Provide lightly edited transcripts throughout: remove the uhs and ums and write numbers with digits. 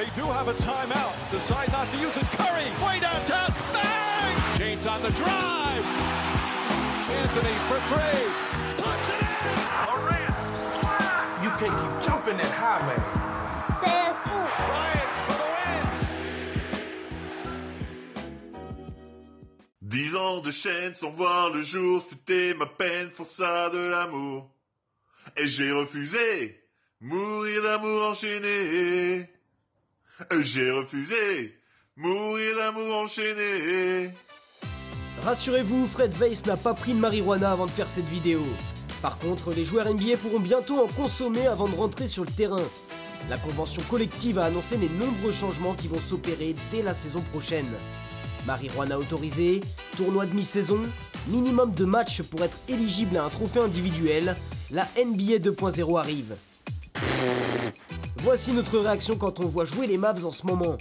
They do have a timeout. Decide not to use it. Curry, way downtown. Bang! James on the drive. Anthony for three. Puts it in. Durant. You can't keep jumping that high, man. Says who? Bryant for the win. 10 ans de chaîne sans voir le jour, c'était ma peine, forçat de l'amour. Et j'ai refusé, mourir d'amour enchaîné. J'ai refusé, mourir d'amour enchaîné. Rassurez-vous, Fred Weiss n'a pas pris de marijuana avant de faire cette vidéo. Par contre, les joueurs NBA pourront bientôt en consommer avant de rentrer sur le terrain. La convention collective a annoncé les nombreux changements qui vont s'opérer dès la saison prochaine. Marijuana autorisée, tournoi de mi-saison, minimum de matchs pour être éligible à un trophée individuel, la NBA 2.0 arrive. Voici notre réaction quand on voit jouer les Mavs en ce moment.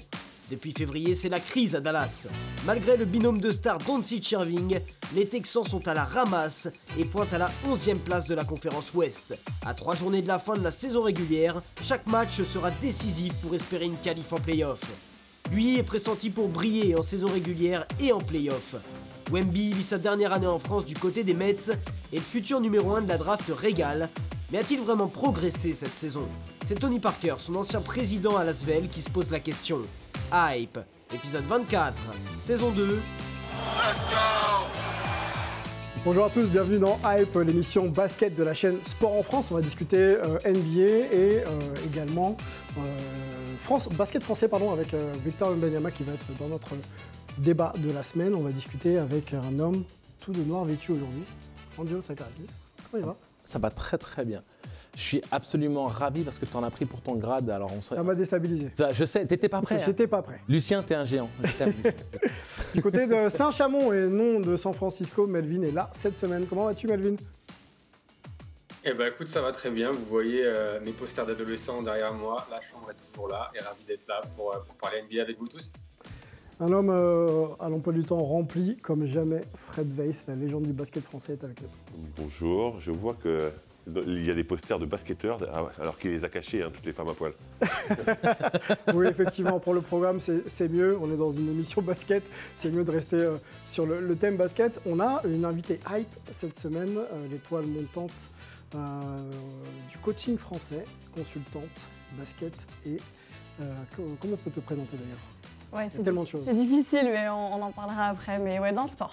Depuis février, c'est la crise à Dallas. Malgré le binôme de stars Doncic-Irving, les Texans sont à la ramasse et pointent à la 11e place de la conférence Ouest. À 3 journées de la fin de la saison régulière, chaque match sera décisif pour espérer une qualif en play-off. Lui est pressenti pour briller en saison régulière et en play-off. Wemby vit sa dernière année en France du côté des Mets et le futur numéro 1 de la draft régale. Mais a-t-il vraiment progressé cette saison? C'est Tony Parker, son ancien président à Lasvel, qui se pose la question. Hype, épisode 24, saison 2. Let's go! Bonjour à tous, bienvenue dans Hype, l'émission basket de la chaîne Sport en France. On va discuter NBA et également basket français avec Victor Wembanyama qui va être dans notre débat de la semaine. On va discuter avec un homme tout de noir vêtu aujourd'hui. Angelo Sakarakis, comment il va? Ça va très très bien. Je suis absolument ravi parce que tu en as pris pour ton grade. Alors Ça m'a déstabilisé. Je sais, t'étais pas prêt. J'étais pas prêt. Lucien, t'es un géant. Du côté de Saint-Chamond et non de San Francisco, Melvin est là cette semaine. Comment vas-tu, Melvin? Eh ben écoute, ça va très bien. Vous voyez mes posters d'adolescents derrière moi. La chambre est toujours là et ravi d'être là pour parler NBA avec vous tous. Un homme à l'emploi du temps rempli comme jamais, Fred Weiss, la légende du basket français, est avec nous. Bonjour, je vois qu'il y a des posters de basketteurs alors qu'il les a cachés, toutes les femmes à poil. Oui, effectivement, pour le programme, c'est mieux. On est dans une émission basket, c'est mieux de rester sur le thème basket. On a une invitée hype cette semaine, l'étoile montante du coaching français, consultante, basket et comment on peut te présenter d'ailleurs? Ouais, c'est tellement de choses. C'est difficile, mais on en parlera après. Mais ouais, dans le sport.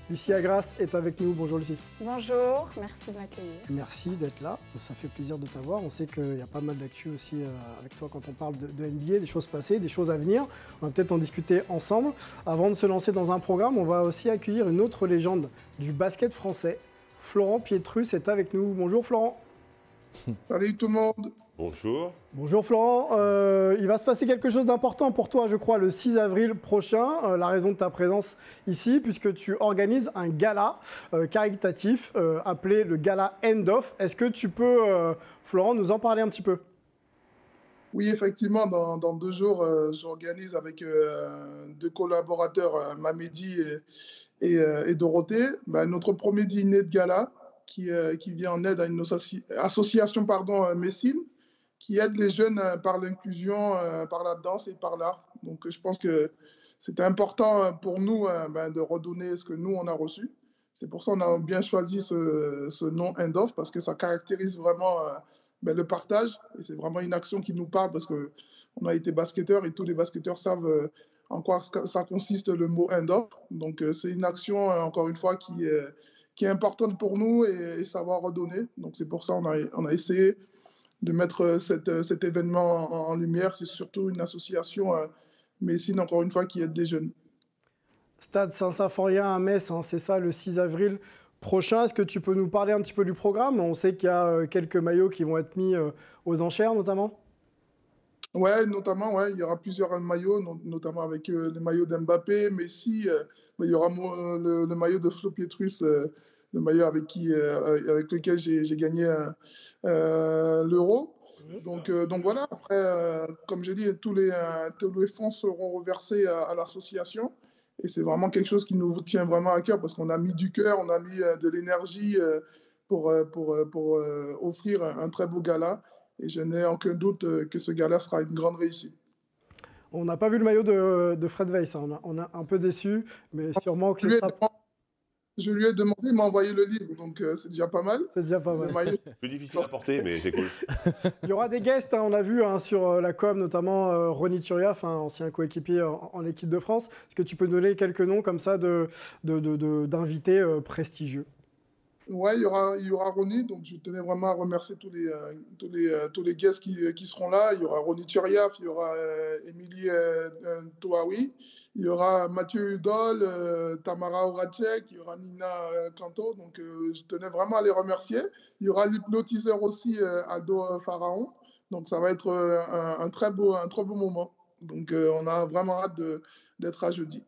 Lucie Agras est avec nous. Bonjour Lucie. Bonjour, merci de m'accueillir. Merci d'être là. Ça fait plaisir de t'avoir. On sait qu'il y a pas mal d'actu aussi avec toi quand on parle de NBA, des choses passées, des choses à venir. On va peut-être en discuter ensemble. Avant de se lancer dans un programme, on va aussi accueillir une autre légende du basket français. Florent Pietrus est avec nous. Bonjour Florent. Salut tout le monde. Bonjour. Bonjour Florent, il va se passer quelque chose d'important pour toi, je crois, le 6 avril prochain. La raison de ta présence ici, puisque tu organises un gala caritatif appelé le gala End Of. Est-ce que tu peux, Florent, nous en parler un petit peu? Oui, effectivement, dans 2 jours, j'organise avec 2 collaborateurs, Mamedi et Dorothée, notre premier dîner de gala qui vient en aide à une association Messine, qui aide les jeunes par l'inclusion, par la danse et par l'art. Donc je pense que c'était important pour nous de redonner ce que nous, on a reçu. C'est pour ça qu'on a bien choisi ce nom End Of, parce que ça caractérise vraiment le partage. Et c'est vraiment une action qui nous parle, parce qu'on a été basketteurs et tous les basketteurs savent en quoi ça consiste le mot End Of. Donc c'est une action, encore une fois, qui est importante pour nous et savoir redonner. Donc c'est pour ça qu'on a essayé de mettre cet événement en lumière. C'est surtout une association Messine, encore une fois, qui aide des jeunes. Stade Saint-Symphorien à Metz, c'est ça, le 6 avril prochain. Est-ce que tu peux nous parler un petit peu du programme? On sait qu'il y a quelques maillots qui vont être mis aux enchères, notamment. Ouais, notamment, il y aura plusieurs maillots, notamment avec les maillots d'Mbappé, Messi. Il y aura le maillot de Flo Pietrus, le maillot avec lequel j'ai gagné l'Euro. Donc voilà, après, comme j'ai dit, tous les fonds seront reversés à l'association. Et c'est vraiment quelque chose qui nous tient vraiment à cœur, parce qu'on a mis du cœur, on a mis de l'énergie pour offrir un très beau gala. Et je n'ai aucun doute que ce gala sera une grande réussite. On n'a pas vu le maillot de Fred Weiss, hein. On a un peu déçu, mais sûrement que ce sera... Je lui ai demandé, il m'a envoyé le livre, donc c'est déjà pas mal. C'est déjà pas mal. Plus difficile à porter, mais c'est cool. Il y aura des guests, hein, on a vu sur la com, notamment Ronny Turiaf, ancien coéquipier en équipe de France. Est-ce que tu peux donner quelques noms comme ça d'invités prestigieux? Ouais, il y aura Ronny, donc je tenais vraiment à remercier tous les guests qui seront là. Il y aura Ronny Turiaf, il y aura Émilie Touaoui, il y aura Mathieu Hudol, Tamara Horacek, il y aura Nina Kanto, donc je tenais vraiment à les remercier. Il y aura l'hypnotiseur aussi, Aldo Pharaon, donc ça va être un très beau moment. Donc on a vraiment hâte d'être à jeudi.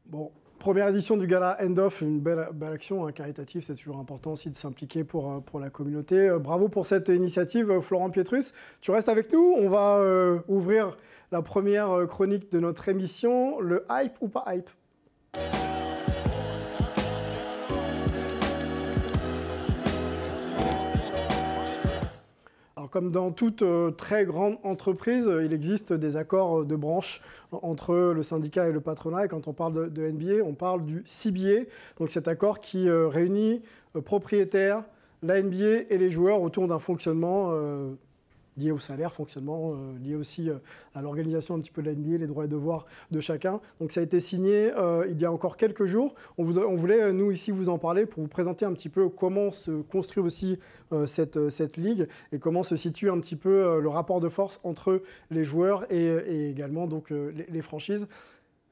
Bon. Première édition du gala End Off, une belle action caritative, c'est toujours important aussi de s'impliquer pour la communauté. Bravo pour cette initiative, Florent Pietrus. Tu restes avec nous, on va ouvrir la première chronique de notre émission, le hype ou pas hype. Alors, comme dans toute très grande entreprise, il existe des accords de branche entre le syndicat et le patronat. Et quand on parle de NBA, on parle du CBA, donc cet accord qui réunit propriétaires, la NBA et les joueurs autour d'un fonctionnement lié au salaire, fonctionnement lié aussi à l'organisation un petit peu de la NBA, les droits et devoirs de chacun. Donc ça a été signé il y a encore quelques jours. On voulait, nous, ici, vous en parler pour vous présenter un petit peu comment se construit aussi cette ligue et comment se situe un petit peu le rapport de force entre les joueurs et également donc, les franchises.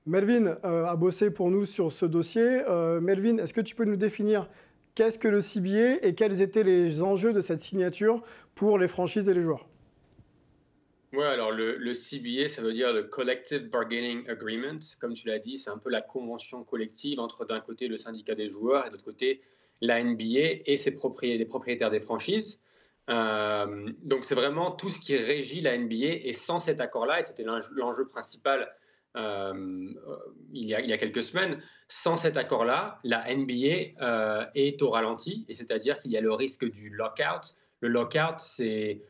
Melvin a bossé pour nous sur ce dossier. Melvin, est-ce que tu peux nous définir qu'est-ce que le CBA et quels étaient les enjeux de cette signature pour les franchises et les joueurs? Ouais, alors le CBA, ça veut dire le Collective Bargaining Agreement. Comme tu l'as dit, c'est un peu la convention collective entre d'un côté le syndicat des joueurs et de l'autre côté la NBA et les propriétaires des franchises. Donc c'est vraiment tout ce qui régit la NBA et sans cet accord-là, et c'était l'enjeu principal il y a quelques semaines, sans cet accord-là, la NBA est au ralenti, et c'est-à-dire qu'il y a le risque du lockout. Le lockout, c'est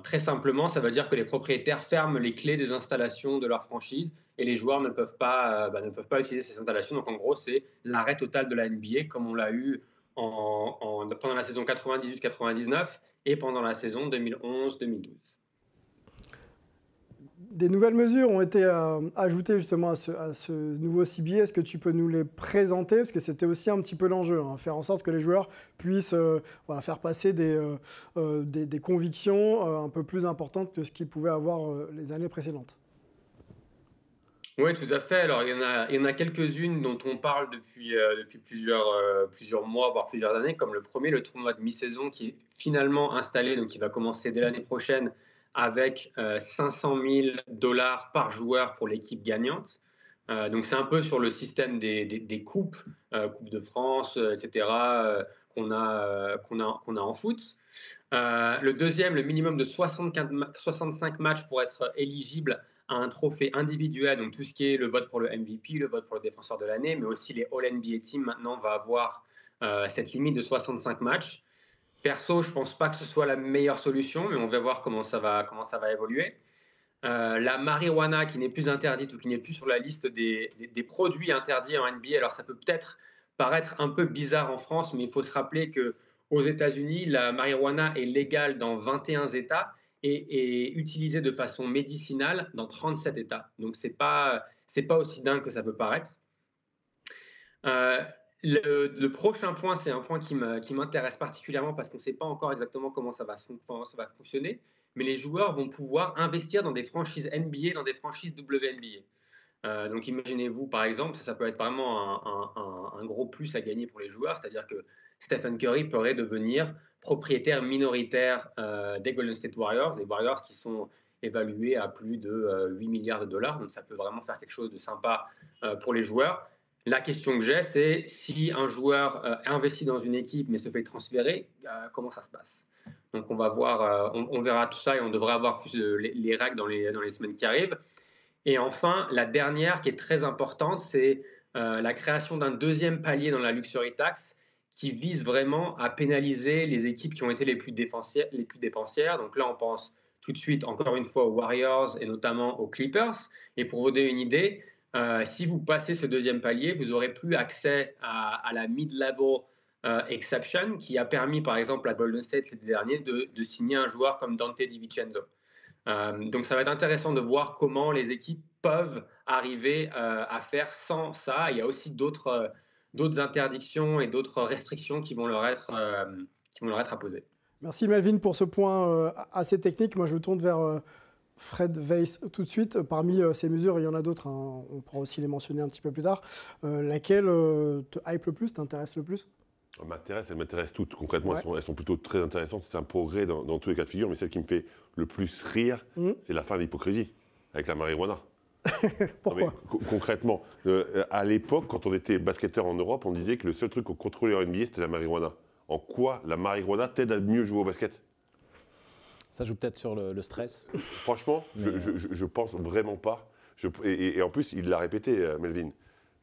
très simplement, ça veut dire que les propriétaires ferment les clés des installations de leur franchise et les joueurs ne peuvent pas utiliser ces installations. Donc en gros, c'est l'arrêt total de la NBA comme on l'a eu pendant la saison 98-99 et pendant la saison 2011-2012. Des nouvelles mesures ont été ajoutées justement à ce nouveau CBA. Est-ce que tu peux nous les présenter? Parce que c'était aussi un petit peu l'enjeu, faire en sorte que les joueurs puissent faire passer des convictions un peu plus importantes que ce qu'ils pouvaient avoir les années précédentes. Oui, tout à fait. Alors, il y en a quelques-unes dont on parle depuis plusieurs mois, voire plusieurs années, comme le premier, le tournoi de mi-saison qui est finalement installé, donc qui va commencer dès l'année prochaine, avec $500 000 par joueur pour l'équipe gagnante. Donc c'est un peu sur le système des coupes, Coupe de France, etc., qu'on a en foot. Le deuxième, le minimum de 65 matchs pour être éligible à un trophée individuel, donc tout ce qui est le vote pour le MVP, le vote pour le défenseur de l'année, mais aussi les All-NBA Teams maintenant va avoir cette limite de 65 matchs. Perso, je ne pense pas que ce soit la meilleure solution, mais on va voir comment ça va évoluer. La marijuana qui n'est plus interdite ou qui n'est plus sur la liste des produits interdits en NBA. Alors ça peut peut-être paraître un peu bizarre en France, mais il faut se rappeler qu'aux États-Unis, la marijuana est légale dans 21 États et utilisée de façon médicinale dans 37 États. Donc c'est pas aussi dingue que ça peut paraître. Le prochain point, c'est un point qui m'intéresse particulièrement parce qu'on ne sait pas encore exactement comment ça va fonctionner, mais les joueurs vont pouvoir investir dans des franchises NBA, dans des franchises WNBA. Donc imaginez-vous, par exemple, ça peut être vraiment un gros plus à gagner pour les joueurs, c'est-à-dire que Stephen Curry pourrait devenir propriétaire minoritaire des Golden State Warriors, des Warriors qui sont évalués à plus de 8 milliards de dollars, donc ça peut vraiment faire quelque chose de sympa pour les joueurs. La question que j'ai, c'est si un joueur investit dans une équipe mais se fait transférer, comment ça se passe? Donc on va voir, on verra tout ça et on devrait avoir plus les règles dans les semaines qui arrivent. Et enfin, la dernière qui est très importante, c'est la création d'un deuxième palier dans la Luxury Tax qui vise vraiment à pénaliser les équipes qui ont été les plus dépensières. Donc là, on pense tout de suite, encore une fois, aux Warriors et notamment aux Clippers. Et pour vous donner une idée, si vous passez ce deuxième palier, vous n'aurez plus accès à la mid-level exception qui a permis, par exemple, à Golden State l'été dernier de signer un joueur comme Dante DiVincenzo. Donc, ça va être intéressant de voir comment les équipes peuvent arriver à faire sans ça. Il y a aussi d'autres interdictions et d'autres restrictions qui vont leur être apposées. Merci Melvin pour ce point assez technique. Moi, je me tourne vers Fred Weiss tout de suite. Parmi ces mesures, il y en a d'autres, hein. On pourra aussi les mentionner un petit peu plus tard. Laquelle te hype le plus, t'intéresse le plus ? Elles m'intéressent toutes. Concrètement, ouais. elles sont plutôt très intéressantes. C'est un progrès dans tous les cas de figure. Mais celle qui me fait le plus rire, c'est la fin de l'hypocrisie avec la marijuana. Pourquoi ? Concrètement, à l'époque, quand on était basketteur en Europe, on disait que le seul truc qu'on contrôlait en NBA, c'était la marijuana. En quoi la marijuana t'aide à mieux jouer au basket ? Ça joue peut-être sur le stress. Franchement, je pense vraiment pas. Et en plus, il l'a répété, Melvin.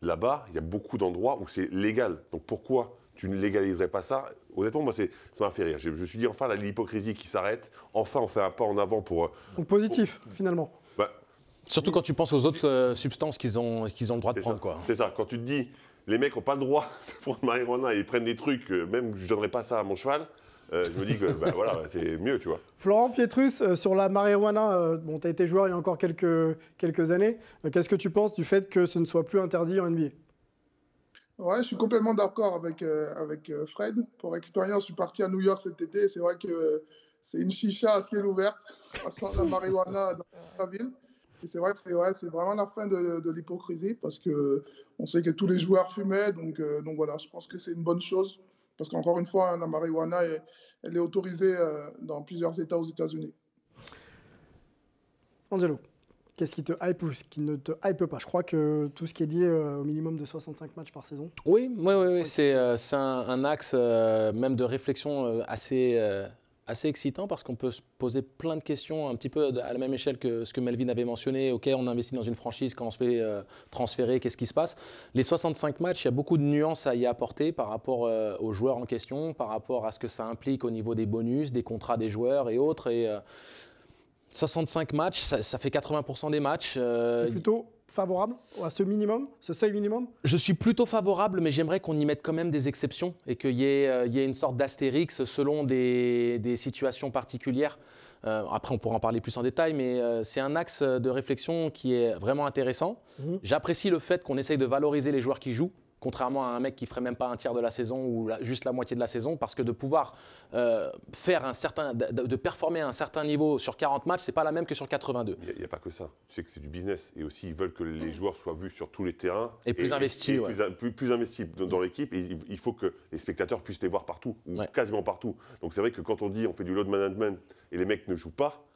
Là-bas, il y a beaucoup d'endroits où c'est légal. Donc pourquoi tu ne légaliserais pas ça ? Honnêtement, moi, ça m'a fait rire. Je me suis dit, enfin, l'hypocrisie qui s'arrête. Enfin, on fait un pas en avant pour... Donc positif, finalement. Surtout quand tu penses aux autres substances qu'ils ont le droit de prendre. Quoi. C'est ça. Quand tu te dis, les mecs n'ont pas le droit de prendre marijuana et ils prennent des trucs, même je ne donnerais pas ça à mon cheval, je me dis que voilà, c'est mieux, tu vois. Florent Pietrus, sur la marijuana, bon, tu as été joueur il y a encore quelques années. Qu'est-ce que tu penses du fait que ce ne soit plus interdit en NBA ? Ouais, je suis complètement d'accord avec Fred. Pour expérience, je suis parti à New York cet été. C'est vrai que c'est une chicha à ciel ouvert. Ça sent la marijuana dans la ville. Et c'est vrai que c'est vraiment la fin de l'hypocrisie parce qu'on sait que tous les joueurs fumaient. Donc voilà, je pense que c'est une bonne chose. Parce qu'encore une fois, la marijuana, elle est autorisée dans plusieurs États aux États-Unis. Angelo, qu'est-ce qui te hype ou ce qui ne te hype pas ? Je crois que tout ce qui est lié au minimum de 65 matchs par saison. Oui. C'est un axe même de réflexion assez excitant parce qu'on peut se poser plein de questions un petit peu à la même échelle que ce que Melvin avait mentionné. OK, on investit dans une franchise, quand on se fait transférer, qu'est-ce qui se passe ? Les 65 matchs, il y a beaucoup de nuances à y apporter par rapport aux joueurs en question, par rapport à ce que ça implique au niveau des bonus, des contrats des joueurs et autres. Et 65 matchs, ça fait 80% des matchs. Plutôt favorable à ce minimum, ce seuil minimum ? Je suis plutôt favorable, mais j'aimerais qu'on y mette quand même des exceptions et qu'il y ait une sorte d'astérix selon des situations particulières. Après, on pourra en parler plus en détail, mais c'est un axe de réflexion qui est vraiment intéressant. J'apprécie le fait qu'on essaye de valoriser les joueurs qui jouent, contrairement à un mec qui ne ferait même pas un tiers de la saison ou juste la moitié de la saison, parce que de pouvoir de performer à un certain niveau sur 40 matchs, ce n'est pas la même que sur 82. Il n'y a pas que ça. Tu sais que c'est du business. Et aussi, ils veulent que les joueurs soient vus sur tous les terrains. Et plus investis. Plus investis dans l'équipe. Et il faut que les spectateurs puissent les voir partout, ou quasiment partout. Donc c'est vrai que quand on dit on fait du load management et les mecs ne jouent pas,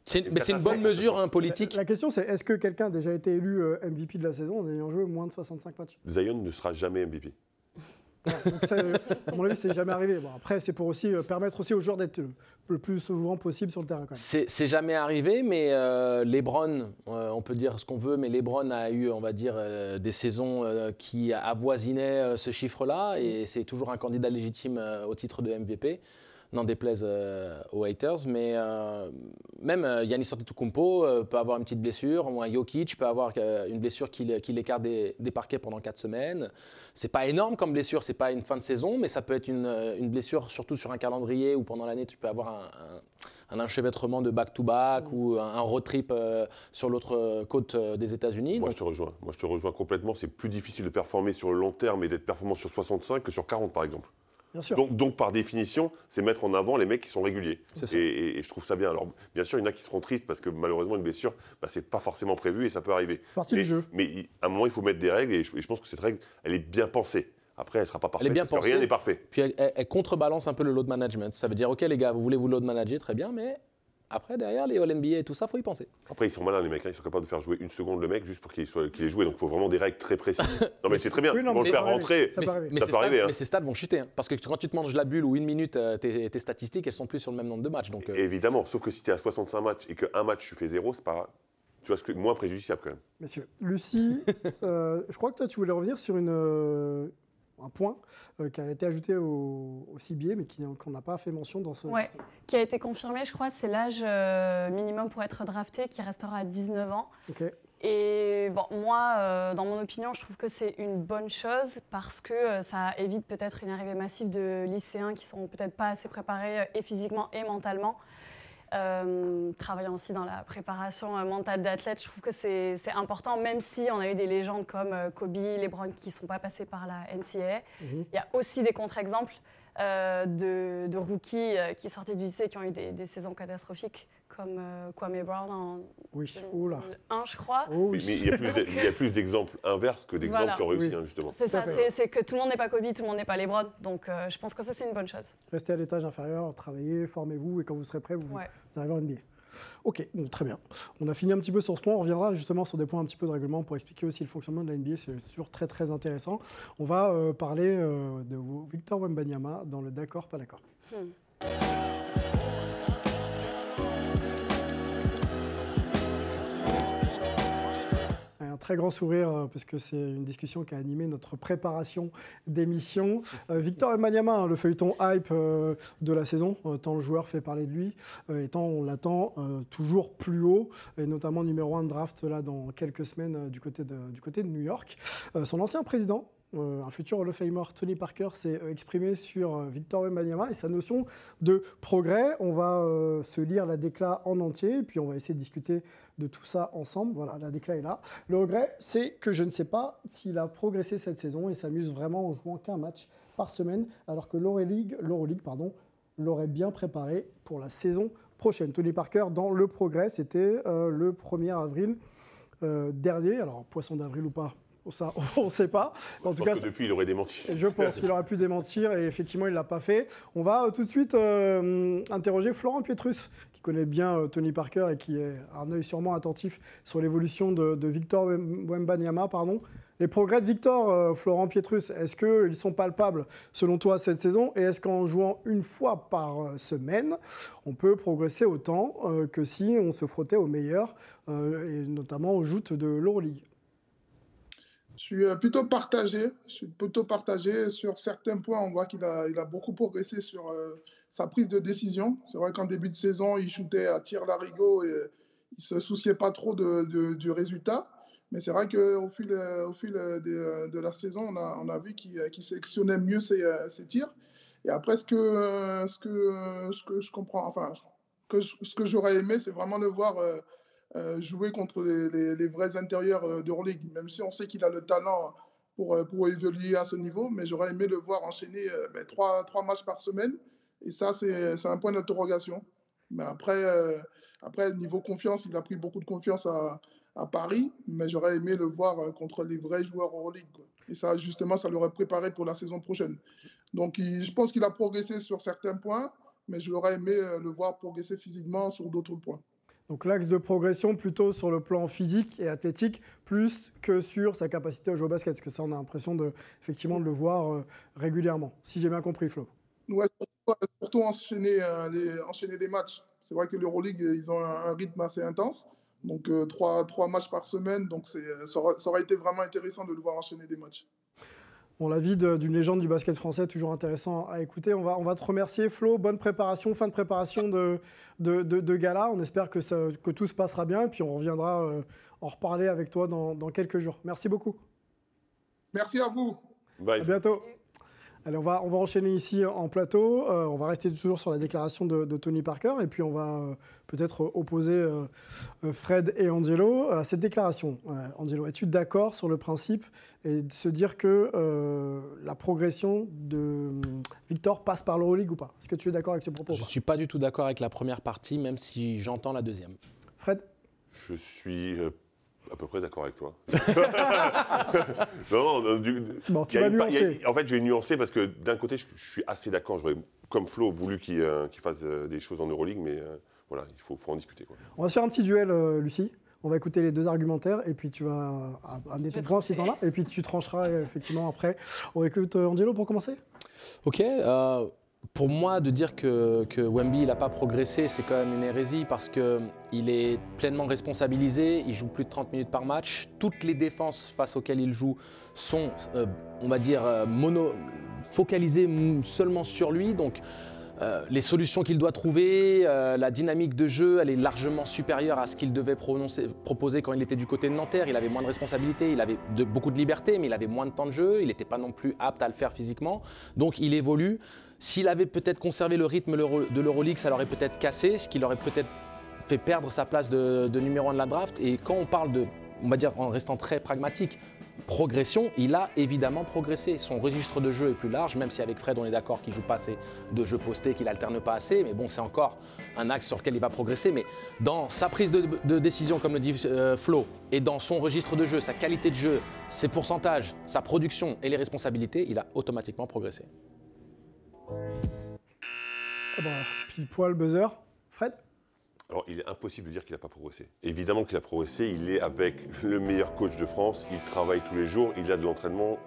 c'est une bonne mesure politique. La question, c'est est-ce que quelqu'un a déjà été élu MVP de la saison en ayant joué moins de 65 matchs ? Zion ne sera jamais MVP. Donc ça, à mon avis, c'est jamais arrivé. Bon, après, c'est pour aussi permettre aussi aux joueurs d'être le plus souvent possible sur le terrain. Quand même. C'est jamais arrivé, mais LeBron, on peut dire ce qu'on veut, mais LeBron a eu, on va dire, des saisons qui avoisinaient ce chiffre-là, et c'est toujours un candidat légitime au titre de MVP. N'en déplaise aux haters, mais même Giannis Antetokounmpo peut avoir une petite blessure, ou un Jokic peut avoir une blessure qui l'écarte des parquets pendant 4 semaines. C'est pas énorme comme blessure, c'est pas une fin de saison, mais ça peut être une blessure surtout sur un calendrier où pendant l'année tu peux avoir un enchevêtrement de back-to-back ou un road trip sur l'autre côte des États-Unis. Moi, je te rejoins complètement. C'est plus difficile de performer sur le long terme et d'être performant sur 65 que sur 40 par exemple. Bien sûr. Donc, par définition, c'est mettre en avant les mecs qui sont réguliers. Et je trouve ça bien. Alors, bien sûr, il y en a qui seront tristes parce que malheureusement, une blessure, c'est pas forcément prévu et ça peut arriver. Partie du jeu. Mais à un moment, il faut mettre des règles et je pense que cette règle, elle est bien pensée. Après, elle ne sera pas parfaite parce que rien n'est parfait. Puis elle contrebalance un peu le load management. Ça veut dire, OK, les gars, vous voulez vous load manager, très bien, mais après, derrière, les All-NBA et tout ça, il faut y penser. Après, ils sont malins, les mecs. Ils sont capables de faire jouer une seconde le mec juste pour qu'il ait joué. Donc, il faut vraiment des règles très précises. Non, mais c'est très bien. Oui, non, ils vont le faire rentrer. Ça peut arriver. Mais ces stats vont chuter. Hein. Parce que quand tu te manges la bulle ou une minute, tes statistiques, elles sont plus sur le même nombre de matchs. Donc, Évidemment. Sauf que si tu es à 65 matchs et qu'un match, tu fais 0, c'est pas... Tu vois, moins préjudiciable quand même. Messieurs, Lucie, je crois que toi, tu voulais revenir sur une un point qui a été ajouté au CBA, mais qu'on n'a pas fait mention dans ce... Ouais, qui a été confirmé, je crois, c'est l'âge minimum pour être drafté, qui restera à 19 ans. Ok. Et bon, moi, dans mon opinion, je trouve que c'est une bonne chose parce que ça évite peut-être une arrivée massive de lycéens qui sont peut-être pas assez préparés et physiquement et mentalement. Travaillant aussi dans la préparation mentale d'athlètes, je trouve que c'est important, même si on a eu des légendes comme Kobe, LeBron qui ne sont pas passés par la NCAA. Il y a aussi des contre-exemples de rookies qui sortaient du lycée qui ont eu des saisons catastrophiques, comme Kwame Brown en 2001, je crois. Oh, oui. Mais il y a plus d'exemples inverses que d'exemples qui ont réussi, justement. C'est ça, c'est que tout le monde n'est pas Kobe, tout le monde n'est pas LeBron. Donc je pense que ça, c'est une bonne chose. Restez à l'étage inférieur, travaillez, formez-vous, et quand vous serez prêt, vous arrivez en NBA. Ok, bon, très bien. On a fini un petit peu sur ce point. On reviendra justement sur des points un petit peu de règlement pour expliquer aussi le fonctionnement de la NBA. C'est toujours très, très intéressant. On va parler de Victor Wembanyama dans le d'accord, pas d'accord. Un très grand sourire parce que c'est une discussion qui a animé notre préparation d'émission. Victor Wembanyama, le feuilleton hype de la saison, tant le joueur fait parler de lui, et tant on l'attend toujours plus haut, et notamment numéro 1 de draft là, dans quelques semaines du côté de New York. Son ancien président, un futur Hall of Famer, Tony Parker, s'est exprimé sur Victor Wembanyama et sa notion de progrès. On va se lire la décla en entier, et puis on va essayer de discuter de tout ça ensemble. Voilà, la décla est là. Le regret, c'est que je ne sais pas s'il a progressé cette saison et s'amuse vraiment en jouant qu'un match par semaine, alors que l'Euroleague l'aurait bien préparé pour la saison prochaine. Tony Parker, dans Le Progrès, c'était le 1er avril dernier. Alors, poisson d'avril ou pas, ça, on ne sait pas. En tout cas, que depuis, il aurait démenti. Je pense qu'il aurait pu démentir et effectivement, il ne l'a pas fait. On va tout de suite interroger Florent Pietrus, qui connaît bien Tony Parker et qui est un œil sûrement attentif sur l'évolution de Victor Wembanyama. Les progrès de Victor, Florent Pietrus, est-ce qu'ils sont palpables selon toi cette saison? Et est-ce qu'en jouant une fois par semaine, on peut progresser autant que si on se frottait aux meilleurs, et notamment aux joutes de l'Euroleague? Je suis plutôt partagé. Sur certains points. On voit qu'il a beaucoup progressé sur sa prise de décision. C'est vrai qu'en début de saison, il shootait à tir larigot et il ne se souciait pas trop du résultat. Mais c'est vrai qu'au fil de la saison, on a vu qu'il sélectionnait mieux ses tirs. Et après, ce que je comprends, enfin, ce que j'aurais aimé, c'est vraiment le voir jouer contre les vrais intérieurs d'Euroleague, même si on sait qu'il a le talent pour évoluer à ce niveau, mais j'aurais aimé le voir enchaîner 3 matchs par semaine, et ça, c'est un point d'interrogation. Mais après, niveau confiance, il a pris beaucoup de confiance à Paris, mais j'aurais aimé le voir contre les vrais joueurs Euroleague, quoi. Et ça, justement, ça l'aurait préparé pour la saison prochaine. Donc, je pense qu'il a progressé sur certains points, mais j'aurais aimé le voir progresser physiquement sur d'autres points. Donc l'axe de progression plutôt sur le plan physique et athlétique, plus que sur sa capacité à jouer au basket, parce que ça, on a l'impression effectivement de le voir régulièrement, si j'ai bien compris, Flo. Ouais, surtout enchaîner les matchs. C'est vrai que l'Euroleague, ils ont un rythme assez intense, donc 3 matchs par semaine, donc ça aurait été vraiment intéressant de le voir enchaîner des matchs. Bon, la vie d'une légende du basket français, toujours intéressant à écouter. On va te remercier, Flo. Bonne préparation, fin de préparation de gala. On espère que tout se passera bien. Et puis, on reviendra en reparler avec toi dans quelques jours. Merci beaucoup. Merci à vous. Bye. À bientôt. Allez, on va enchaîner ici en plateau. On va rester toujours sur la déclaration de Tony Parker. Et puis, on va peut-être opposer Fred et Angelo à cette déclaration. Angelo, es-tu d'accord sur le principe et de se dire que la progression de Victor passe par l'Euroleague ou pas? Est-ce que tu es d'accord avec ce propos? Je ne suis pas du tout d'accord avec la première partie, même si j'entends la deuxième. Fred? Je suis à peu près d'accord avec toi. Bon, tu vas nuancer. En fait, je vais nuancer parce que d'un côté, je suis assez d'accord. J'aurais, comme Flo, voulu qu'il fasse des choses en Euroleague, mais voilà, il faut en discuter, quoi. On va faire un petit duel, Lucie. On va écouter les deux argumentaires et puis tu vas amener ton point si t'en as. Et puis tu trancheras effectivement après. On écoute Angelo pour commencer. Ok. Pour moi, de dire que Wemby n'a pas progressé, c'est quand même une hérésie parce qu'il est pleinement responsabilisé, il joue plus de 30 minutes par match. Toutes les défenses face auxquelles il joue sont, on va dire, focalisées seulement sur lui. Donc, les solutions qu'il doit trouver, la dynamique de jeu, elle est largement supérieure à ce qu'il devait proposer quand il était du côté de Nanterre. Il avait moins de responsabilités, il avait beaucoup de liberté, mais il avait moins de temps de jeu. Il n'était pas non plus apte à le faire physiquement. Donc, il évolue. S'il avait peut-être conservé le rythme de l'Euroleague, ça l'aurait peut-être cassé, ce qui l'aurait peut-être fait perdre sa place de numéro 1 de la draft. Et quand on parle de, on va dire en restant très pragmatique, progression, il a évidemment progressé. Son registre de jeu est plus large, même si avec Fred on est d'accord qu'il ne joue pas assez de jeux postés, qu'il alterne pas assez. Mais bon, c'est encore un axe sur lequel il va progresser. Mais dans sa prise de décision, comme le dit Flo, et dans son registre de jeu, sa qualité de jeu, ses pourcentages, sa production et les responsabilités, il a automatiquement progressé. Pile poil buzzer. Fred? Alors, il est impossible de dire qu'il n'a pas progressé. Évidemment qu'il a progressé, il est avec le meilleur coach de France, il travaille tous les jours, il a de l'entraînement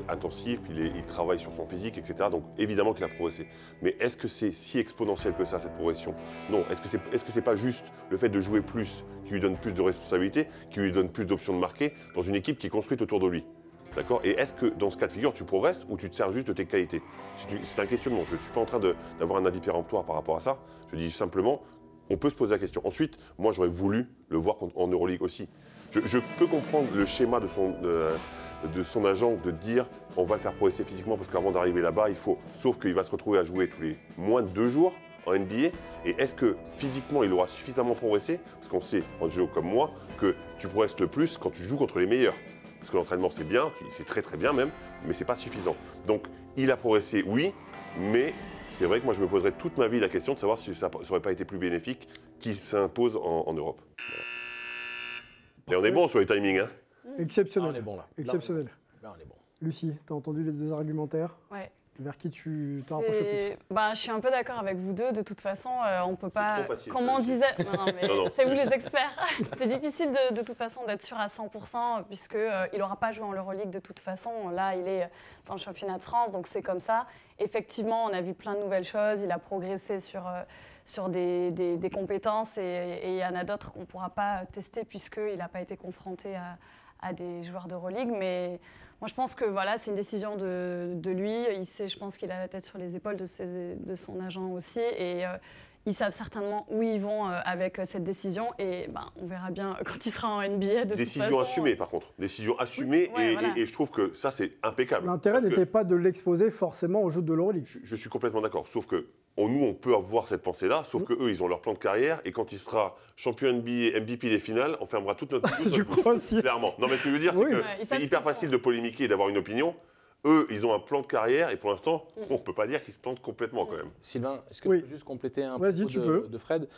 intensif, il travaille sur son physique, etc. Donc, évidemment qu'il a progressé. Mais est-ce que c'est si exponentiel que ça, cette progression? Non. Est-ce que c'est pas juste le fait de jouer plus qui lui donne plus de responsabilités, qui lui donne plus d'options de marquer dans une équipe qui est construite autour de lui? D'accord? Et est-ce que dans ce cas de figure, tu progresses ou tu te sers juste de tes qualités? C'est un questionnement. Je ne suis pas en train d'avoir un avis péremptoire par rapport à ça. Je dis simplement, on peut se poser la question. Ensuite, moi, j'aurais voulu le voir en Euroleague aussi. Je peux comprendre le schéma de son agent de dire on va le faire progresser physiquement parce qu'avant d'arriver là-bas, il faut. Sauf qu'il va se retrouver à jouer tous les moins de 2 jours en NBA. Et est-ce que physiquement, il aura suffisamment progressé? Parce qu'on sait, en jeu comme moi, que tu progresses le plus quand tu joues contre les meilleurs. Parce que l'entraînement, c'est bien, c'est très très bien même, mais c'est pas suffisant. Donc, il a progressé, oui, mais c'est vrai que moi, je me poserais toute ma vie la question de savoir si ça n'aurait pas été plus bénéfique qu'il s'impose en Europe. Voilà. Et on est bon sur les timings, hein? Exceptionnel. Là, on est bon, là. Exceptionnel. Là, on est bon. Lucie, tu as entendu les deux argumentaires? Ouais. Vers qui tu t'en rapproches le plus? Je suis un peu d'accord avec vous deux. De toute façon, on peut pas. Facile, comme on disait, c'est vous les experts. C'est difficile de toute façon d'être sûr à 100% puisque il n'aura pas joué en Euroleague de toute façon. Là, il est dans le championnat de France, donc c'est comme ça. Effectivement, on a vu plein de nouvelles choses. Il a progressé sur des compétences et il y en a d'autres qu'on ne pourra pas tester puisqu'il n'a pas été confronté à des joueurs d'Euroleague. Mais moi, je pense que voilà, c'est une décision de lui. Il sait, je pense qu'il a la tête sur les épaules de son agent aussi. Et ils savent certainement où ils vont avec cette décision. Et on verra bien quand il sera en NBA. Décision assumée, par contre. Décision assumée. Oui, voilà. Et je trouve que ça, c'est impeccable. L'intérêt n'était pas de l'exposer forcément au jeu de l'Euroleague. Je suis complètement d'accord. Sauf que nous, on peut avoir cette pensée-là. Sauf que eux, ils ont leur plan de carrière. Et quand il sera champion NBA, MVP des finales, on fermera toute notre bouche. Je crois aussi. Clairement. Non, mais ce que je veux dire, c'est que c'est hyper facile de polémiquer et d'avoir une opinion. Eux, ils ont un plan de carrière et pour l'instant, on ne peut pas dire qu'ils se plantent complètement quand même. Sylvain, est-ce que je peux juste compléter un peu de Fred?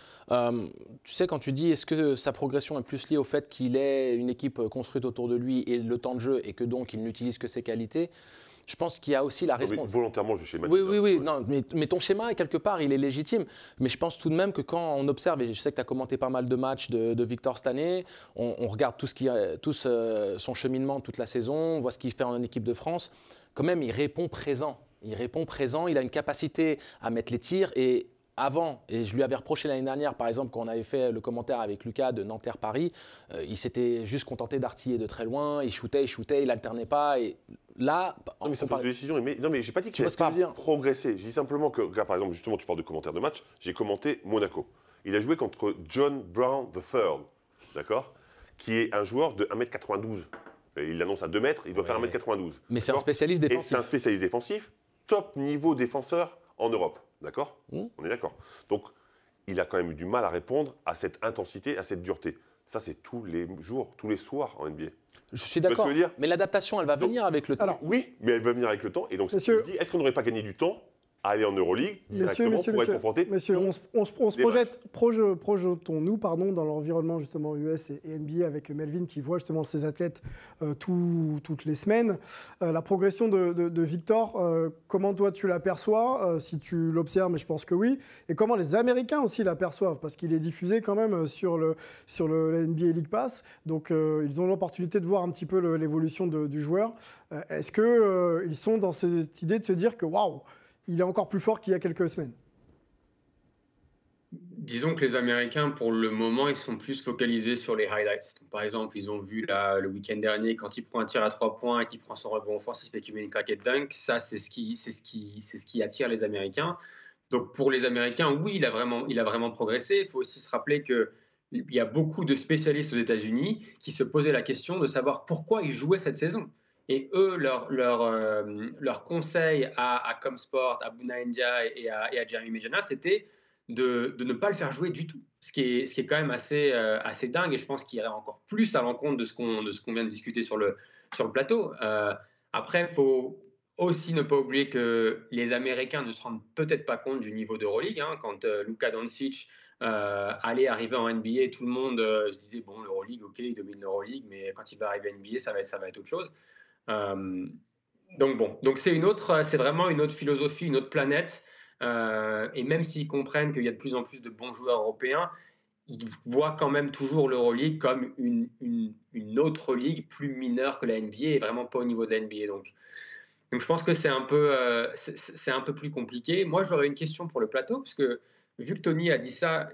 Tu sais, quand tu dis est-ce que sa progression est plus liée au fait qu'il ait une équipe construite autour de lui et le temps de jeu et que donc il n'utilise que ses qualités, je pense qu'il y a aussi la responsabilité. Volontairement, je schématise. Oui. Non, mais ton schéma, quelque part, il est légitime. Mais je pense tout de même que quand on observe, et je sais que tu as commenté pas mal de matchs de Victor cette année, on regarde son cheminement toute la saison, on voit ce qu'il fait en équipe de France. Quand même, il répond présent. Il a une capacité à mettre les tirs et avant, et je lui avais reproché l'année dernière, par exemple, quand on avait fait le commentaire avec Lucas de Nanterre-Paris, il s'était juste contenté d'artiller de très loin, il shootait, il alternait pas. Et là, non, mais ça pose des décisions. Non, mais j'ai pas dit qu'il n'avait pas progressé. Je dis simplement que, regarde, par exemple, justement, tu parles de commentaires de match, j'ai commenté Monaco. Il a joué contre John Brown III, d'accord, qui est un joueur de 1m92. Il l'annonce à 2 mètres, il doit faire 1m92. Mais c'est un spécialiste défensif. Et c'est un spécialiste défensif, top niveau défenseur en Europe. D'accord ? On est d'accord. Donc, il a quand même eu du mal à répondre à cette intensité, à cette dureté. Ça, c'est tous les jours, tous les soirs en NBA. Je suis d'accord, mais l'adaptation, elle va venir avec le temps. Alors, oui, mais elle va venir avec le temps. Et donc, est-ce qu'on n'aurait pas gagné du temps à aller en Euroleague directement pour être confronté? Messieurs, on se projetons-nous dans l'environnement justement US et NBA avec Melvin qui voit justement ses athlètes toutes les semaines. La progression de Victor, comment toi tu l'aperçois, si tu l'observes, mais je pense que oui, et comment les Américains aussi l'aperçoivent, parce qu'il est diffusé quand même sur le NBA League Pass, donc ils ont l'opportunité de voir un petit peu l'évolution du joueur. Est-ce qu'ils sont dans cette idée de se dire que waouh, il est encore plus fort qu'il y a quelques semaines. Disons que les Américains, pour le moment, ils sont plus focalisés sur les highlights. Donc, par exemple, ils ont vu là, le week-end dernier, quand il prend un tir à 3 points et qu'il prend son rebond offensif et qu'il met une claquette dunk, ça, c'est ce qui attire les Américains. Donc, pour les Américains, oui, il a vraiment progressé. Il faut aussi se rappeler qu'il y a beaucoup de spécialistes aux États-Unis qui se posaient la question de savoir pourquoi il jouait cette saison. Et eux, leur conseil à Comsport, à Bouna India et à Jeremy Medjana, c'était de ne pas le faire jouer du tout. Ce qui est quand même assez dingue, et je pense qu'il irait encore plus à l'encontre de ce qu'on vient de discuter sur le plateau. Après, il faut aussi ne pas oublier que les Américains ne se rendent peut-être pas compte du niveau d'Euroleague. Hein. Quand Luka Doncic allait arriver en NBA, tout le monde se disait, bon, l'Euroleague, ok, il domine l'Euroleague, mais quand il va arriver en NBA, ça va être autre chose. Donc c'est vraiment une autre philosophie, une autre planète. Et même s'ils comprennent qu'il y a de plus en plus de bons joueurs européens, ils voient quand même toujours l'Euroleague comme une autre ligue plus mineure que la NBA et vraiment pas au niveau de la NBA. Donc je pense que c'est un peu plus compliqué. Moi, j'aurais une question pour le plateau, parce que vu que Tony a dit ça,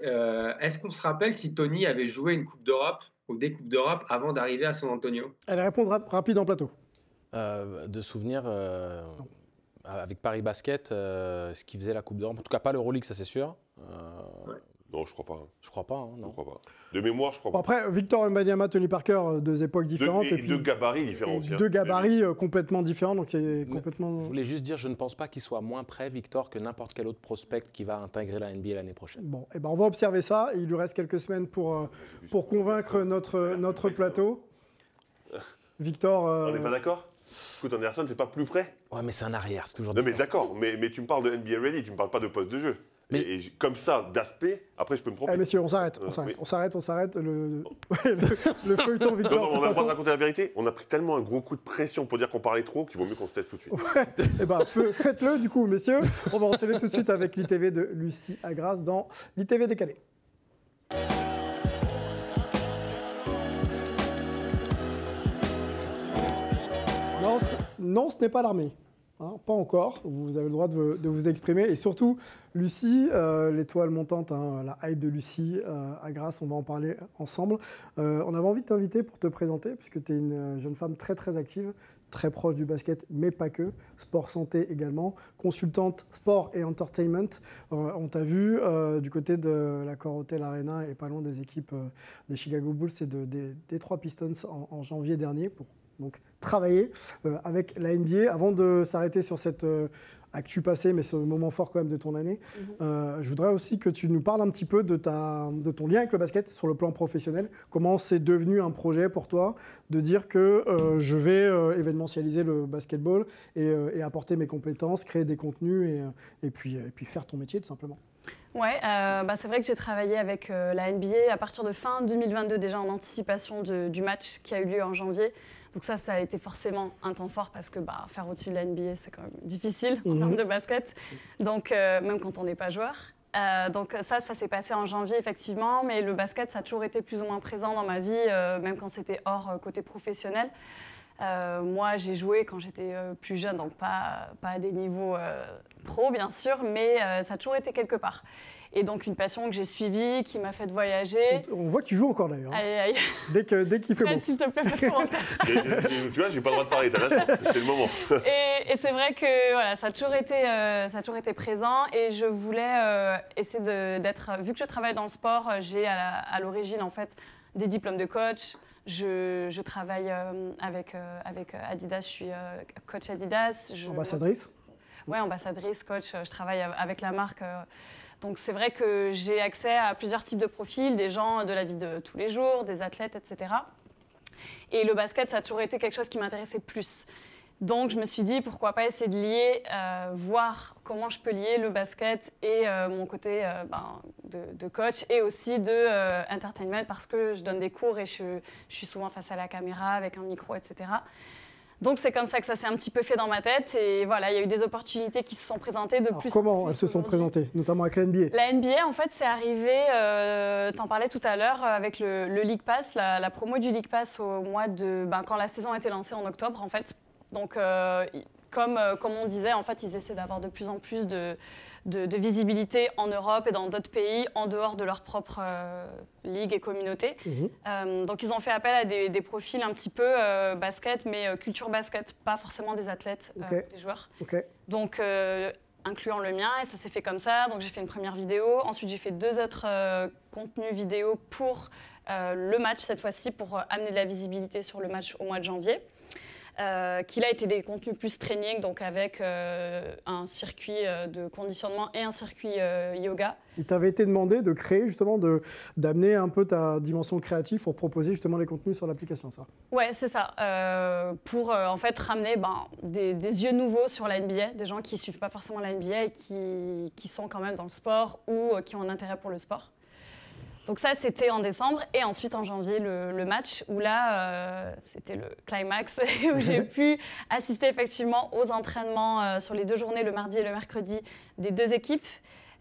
est-ce qu'on se rappelle si Tony avait joué une Coupe d'Europe ou des Coupes d'Europe avant d'arriver à San Antonio? Elle répond rapide en plateau. De souvenirs, avec Paris Basket, ce qui faisait la Coupe d'Europe, en tout cas pas l'Euroleague, ça c'est sûr. Ouais. Non, je crois pas. Je crois pas, hein, non. Je crois pas. De mémoire, je crois pas. Après, Victor Wembanyama, Tony Parker, deux époques différentes. Et puis deux gabarits différents aussi. Deux gabarits complètement différents, donc c'est complètement... Je voulais juste dire, je ne pense pas qu'il soit moins prêt, Victor, que n'importe quel autre prospect qui va intégrer la NBA l'année prochaine. Bon, et ben on va observer ça. Il lui reste quelques semaines pour convaincre notre plateau. Victor... On n'est pas d'accord? Écoute, Anderson, c'est pas plus près? Ouais, mais c'est un arrière, c'est toujours Non, différent. mais d'accord, mais tu me parles de NBA Ready, tu me parles pas de poste de jeu. Mais... Et comme ça, d'aspect, après je peux me tromper. Messieurs, on s'arrête. On s'arrête. Le feuilleton Victor. Non, on a le droit de raconter la vérité. On a pris tellement un gros coup de pression pour dire qu'on parlait trop qu'il vaut mieux qu'on se teste tout de suite. Ouais. Eh ben, faites-le du coup, messieurs. On va enchaîner tout de suite avec l'ITV de Lucie Agras dans l'ITV décalé. Non, ce n'est pas l'armée. Hein, pas encore, vous avez le droit de vous exprimer. Et surtout, Lucie, l'étoile montante, hein, la hype de Lucie Agras, on va en parler ensemble. On avait envie de t'inviter pour te présenter, puisque tu es une jeune femme très très active, très proche du basket, mais pas que. Sport santé également, consultante sport et entertainment. On t'a vu du côté de l'Accor Hotel Arena et pas loin des équipes des Chicago Bulls et des Detroit Pistons en janvier dernier pour donc travailler avec la NBA. Avant de s'arrêter sur cette actu passée, mais ce moment fort quand même de ton année, je voudrais aussi que tu nous parles un petit peu de ton lien avec le basket sur le plan professionnel. Comment c'est devenu un projet pour toi de dire que je vais événementialiser le basketball et apporter mes compétences, créer des contenus et puis faire ton métier tout simplement. Ouais, c'est vrai que j'ai travaillé avec la NBA à partir de fin 2022 déjà en anticipation du match qui a eu lieu en janvier. Donc ça a été forcément un temps fort parce que faire au-dessus de la NBA, c'est quand même difficile en termes de basket, donc même quand on n'est pas joueur. Donc ça s'est passé en janvier effectivement, mais le basket, ça a toujours été plus ou moins présent dans ma vie, même quand c'était hors côté professionnel. Moi, j'ai joué quand j'étais plus jeune, donc pas à des niveaux pro, bien sûr, mais ça a toujours été quelque part. Et donc, une passion que j'ai suivie, qui m'a fait voyager. On voit que tu joues encore d'ailleurs. Aïe. Dès qu'il fait beau. S'il te plaît, fais de commentaires. Tu vois, j'ai pas le droit de parler, t'as la chance, c'était le moment. Et c'est vrai que voilà, ça a toujours été présent. Et je voulais essayer d'être... Vu que je travaille dans le sport, j'ai à l'origine, en fait, des diplômes de coach. Je travaille avec Adidas, je suis coach Adidas. Ambassadrice? Oui, ambassadrice, coach. Je travaille avec la marque. Donc c'est vrai que j'ai accès à plusieurs types de profils, des gens de la vie de tous les jours, des athlètes, etc. Et le basket, ça a toujours été quelque chose qui m'intéressait plus. Donc je me suis dit, pourquoi pas essayer de lier, voir comment je peux lier le basket et mon côté de coach et aussi de entertainment, parce que je donne des cours et je suis souvent face à la caméra avec un micro, etc. Donc c'est comme ça que ça s'est un petit peu fait dans ma tête et voilà, il y a eu des opportunités qui se sont présentées de plus en plus. Comment elles se sont présentées, notamment avec la NBA? La NBA, en fait, c'est arrivé, t'en parlais tout à l'heure, avec le League Pass, la promo du League Pass au mois de... quand la saison a été lancée en octobre, en fait. Donc comme on disait, en fait, ils essaient d'avoir de plus en plus de visibilité en Europe et dans d'autres pays, en dehors de leur propre ligue et communauté. Donc, ils ont fait appel à des profils un petit peu basket, mais culture basket, pas forcément des athlètes, des joueurs. Donc, incluant le mien, et ça s'est fait comme ça. Donc, j'ai fait une première vidéo. Ensuite, j'ai fait 2 autres contenus vidéo pour le match, cette fois-ci, pour amener de la visibilité sur le match au mois de janvier. Qui a été des contenus plus training, donc avec un circuit de conditionnement et un circuit yoga. Il t'avait été demandé de créer, justement, d'amener un peu ta dimension créative pour proposer justement les contenus sur l'application, ça? Ouais, c'est ça. Pour en fait ramener des yeux nouveaux sur la NBA, des gens qui ne suivent pas forcément la NBA et qui sont quand même dans le sport ou qui ont un intérêt pour le sport. Donc ça, c'était en décembre. Et ensuite, en janvier, le match, où là, c'était le climax, où j'ai pu assister effectivement aux entraînements sur les 2 journées, le mardi et le mercredi, des 2 équipes.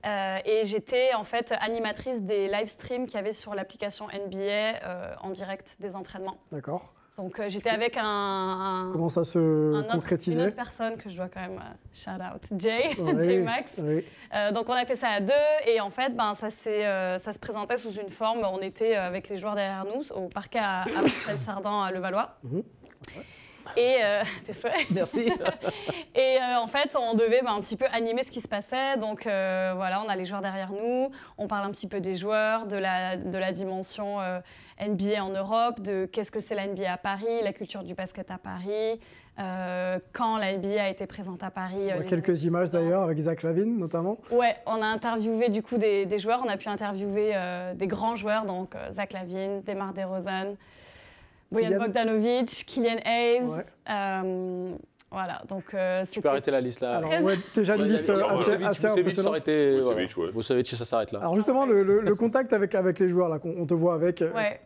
Et j'étais en fait animatrice des live streams qu'il y avait sur l'application NBA en direct des entraînements. D'accord. Donc j'étais avec Comment ça se concrétisait? Une autre personne que je dois quand même shout out, Jay, Oui, Jay Max. Oui. Donc on a fait ça à 2 et en fait ça se présentait sous une forme. On était avec les joueurs derrière nous au parquet à Marcel-Cerdan à Levallois. Et tes souhaits. Merci. Et en fait, on devait un petit peu animer ce qui se passait. Donc voilà, on a les joueurs derrière nous. On parle un petit peu des joueurs, de la dimension NBA en Europe, de qu'est-ce que c'est la NBA à Paris, la culture du basket à Paris, quand la NBA a été présente à Paris. Quelques images d'ailleurs avec Zach LaVine notamment. Ouais, on a interviewé du coup des joueurs. On a pu interviewer des grands joueurs, donc Zach LaVine, DeMar DeRozan, Bojan Bogdanovic, Killian Hayes. Ouais. Voilà, donc tu peux arrêter la liste là. Alors, déjà une liste assez impressionnante. Vucevic, ça s'arrête là. Alors justement, le contact avec les joueurs, là, on te voit avec. Ouais.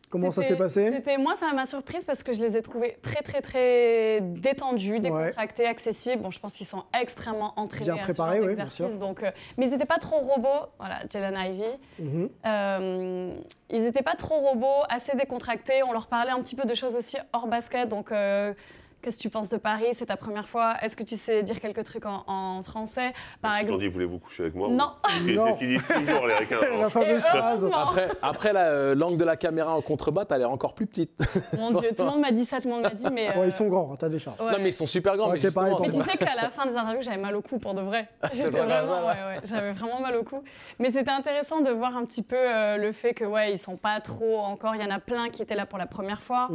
Comment ça s'est passé? Moi, ça m'a surprise parce que je les ai trouvés très détendus, décontractés, accessibles. Bon, je pense qu'ils sont extrêmement entraînés bien préparés, à ce genre d'exercice. Donc, mais ils n'étaient pas trop robots. Voilà, Jalen Ivey. Ils n'étaient pas trop robots, assez décontractés. On leur parlait un petit peu de choses aussi hors basket. Donc, qu'est-ce que tu penses de Paris? C'est ta première fois. Est-ce que tu sais dire quelques trucs en français? Par exemple. Dit, voulez-vous coucher avec moi? Non. C'est ce qu'ils disent toujours, les Ricains. La fameuse phrase. Après l'angle de la caméra en contrebas, t'as l'air encore plus petite. Mon Dieu, tout le monde m'a dit ça, tout le monde m'a dit, mais. Ils sont grands, t'as des charges. Ouais. Non, mais ils sont super grands. Mais tu sais qu'à la fin des interviews, j'avais mal au cou pour de vrai. J'avais vraiment mal au cou. Mais c'était intéressant de voir un petit peu le fait que, ils sont pas trop encore. Il y en a plein qui étaient là pour la première fois.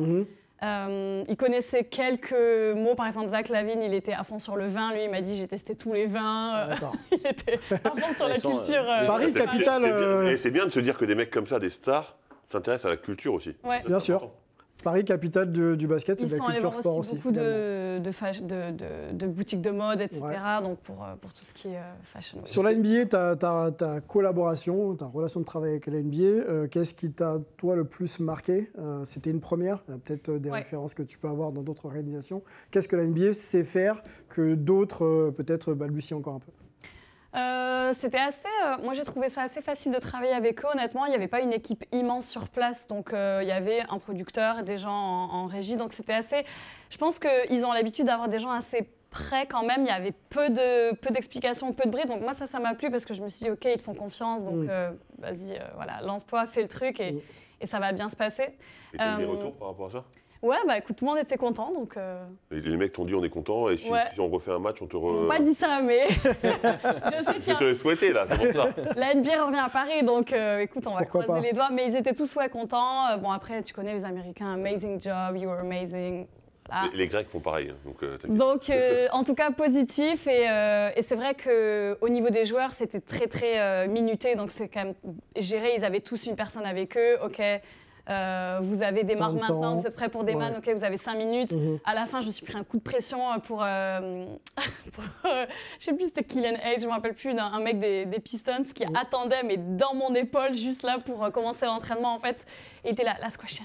Il connaissait quelques mots, par exemple Zach LaVine, il était à fond sur le vin, lui il m'a dit j'ai testé tous les vins, il était à fond sur la culture. Paris, capitale. C'est bien de se dire que des mecs comme ça, des stars, s'intéressent à la culture aussi. Ouais. Bien sûr. Paris, capitale du basket et de la culture sport aussi. Ils sont allés voir aussi beaucoup de boutiques de mode, etc. Donc pour tout ce qui est fashion. Sur la NBA, ta collaboration, ta relation de travail avec la NBA, qu'est-ce qui t'a, toi, le plus marqué? C'était une première, peut-être des références que tu peux avoir dans d'autres organisations. Qu'est-ce que la NBA sait faire que d'autres, peut-être, balbutient encore un peu? C'était assez. Moi, j'ai trouvé ça assez facile de travailler avec eux. Honnêtement, il n'y avait pas une équipe immense sur place, donc il y avait un producteur et des gens en régie, donc c'était assez. Je pense qu'ils ont l'habitude d'avoir des gens assez près quand même. Il y avait peu d'explications, peu de bruit. Donc moi, ça m'a plu parce que je me suis dit, ok, ils te font confiance, donc vas-y, voilà, lance-toi, fais le truc et ça va bien se passer. Et t'as eu des retours par rapport à ça? Ouais, écoute, tout le monde était content, donc... Et les mecs t'ont dit on est content, et si on refait un match, on te... Ils m'ont pas dit ça, mais... Je te l'ai souhaité, là, c'est pour ça. La NBA revient à Paris, donc écoute, on va croiser les doigts. Mais ils étaient tous contents. Bon, après, tu connais les Américains, amazing job, you were amazing. Voilà. Les Grecs font pareil, donc en tout cas, positif. Et c'est vrai qu'au niveau des joueurs, c'était très minuté, donc c'est quand même géré. Ils avaient tous une personne avec eux, ok. Vous avez des marques maintenant, vous êtes prêts pour des man, ok, vous avez 5 minutes. À la fin, je me suis pris un coup de pression pour je sais plus, c'était Killian Hayes, je me rappelle plus, un mec des Pistons qui attendait, mais dans mon épaule, juste là pour commencer l'entraînement en fait. Et il était là, last question.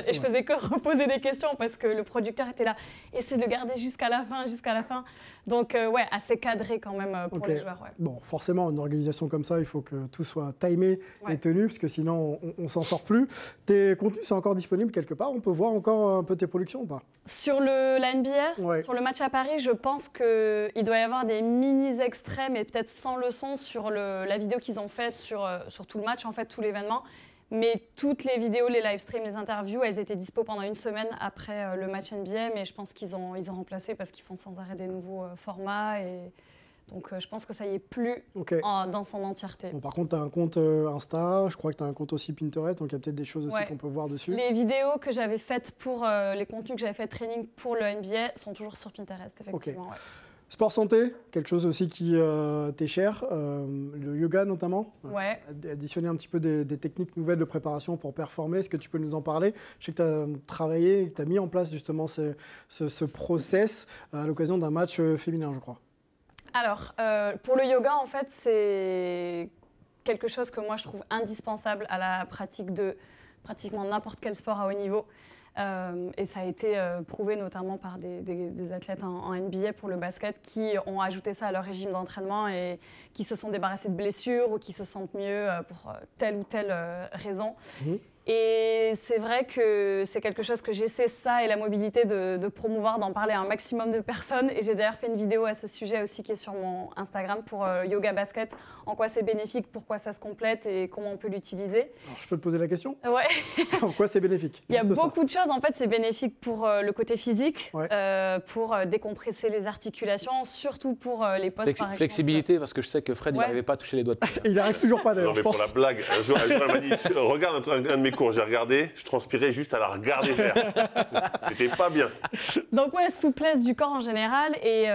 Et je faisais que reposer des questions parce que le producteur était là, essaie de le garder jusqu'à la fin. Donc assez cadré quand même pour les joueurs. Ouais. Bon, forcément, une organisation comme ça, il faut que tout soit timé et tenu, parce que sinon, on s'en sort plus. Tu tes contenus sont encore disponibles quelque part? On peut voir encore un peu tes productions ou pas? Sur la NBA, Ouais. sur le match à Paris, je pense qu'il doit y avoir des mini-extraits, mais peut-être sans le son, sur la vidéo qu'ils ont faite sur tout le match, en fait, tout l'événement. Mais toutes les vidéos, les live streams, les interviews, elles étaient dispo pendant une semaine après le match NBA, mais je pense qu'ils ont remplacé parce qu'ils font sans arrêt des nouveaux formats. Et donc je pense que ça y est plus dans son entièreté. Bon, par contre, tu as un compte Insta, je crois que tu as un compte aussi Pinterest, donc il y a peut-être des choses aussi qu'on peut voir dessus. Les vidéos que j'avais faites pour les contenus que j'avais fait training pour le NBA sont toujours sur Pinterest, effectivement. Ouais. Sport santé, quelque chose aussi qui t'est cher, le yoga notamment. Ouais. Additionner un petit peu des techniques nouvelles de préparation pour performer. Est-ce que tu peux nous en parler? Je sais que tu as travaillé, que tu as mis en place justement ce process à l'occasion d'un match féminin, je crois. Alors, pour le yoga, en fait, c'est quelque chose que moi je trouve indispensable à la pratique de pratiquement n'importe quel sport à haut niveau. Et ça a été prouvé notamment par des athlètes en NBA pour le basket qui ont ajouté ça à leur régime d'entraînement et qui se sont débarrassés de blessures ou qui se sentent mieux pour telle ou telle raison. Et c'est vrai que c'est quelque chose que j'essaie, ça et la mobilité, de promouvoir, d'en parler à un maximum de personnes. Et j'ai d'ailleurs fait une vidéo à ce sujet aussi qui est sur mon Instagram pour Yoga Basket, en quoi c'est bénéfique, pourquoi ça se complète et comment on peut l'utiliser. Alors, je peux te poser la question? Ouais. En quoi c'est bénéfique? Il y a beaucoup de choses. En fait, c'est bénéfique pour le côté physique, pour décompresser les articulations, surtout pour les postes, par exemple. Flexibilité, parce que je sais que Fred, il n'arrivait pas à toucher les doigts de pied. Il n'arrive toujours pas d'ailleurs, non, mais je pense. pour la blague, un jour, elle m'a dit, regarde un de mes cours, j'ai regardé, je transpirais juste à la regarder faire. C'était pas bien. Donc ouais, souplesse du corps en général et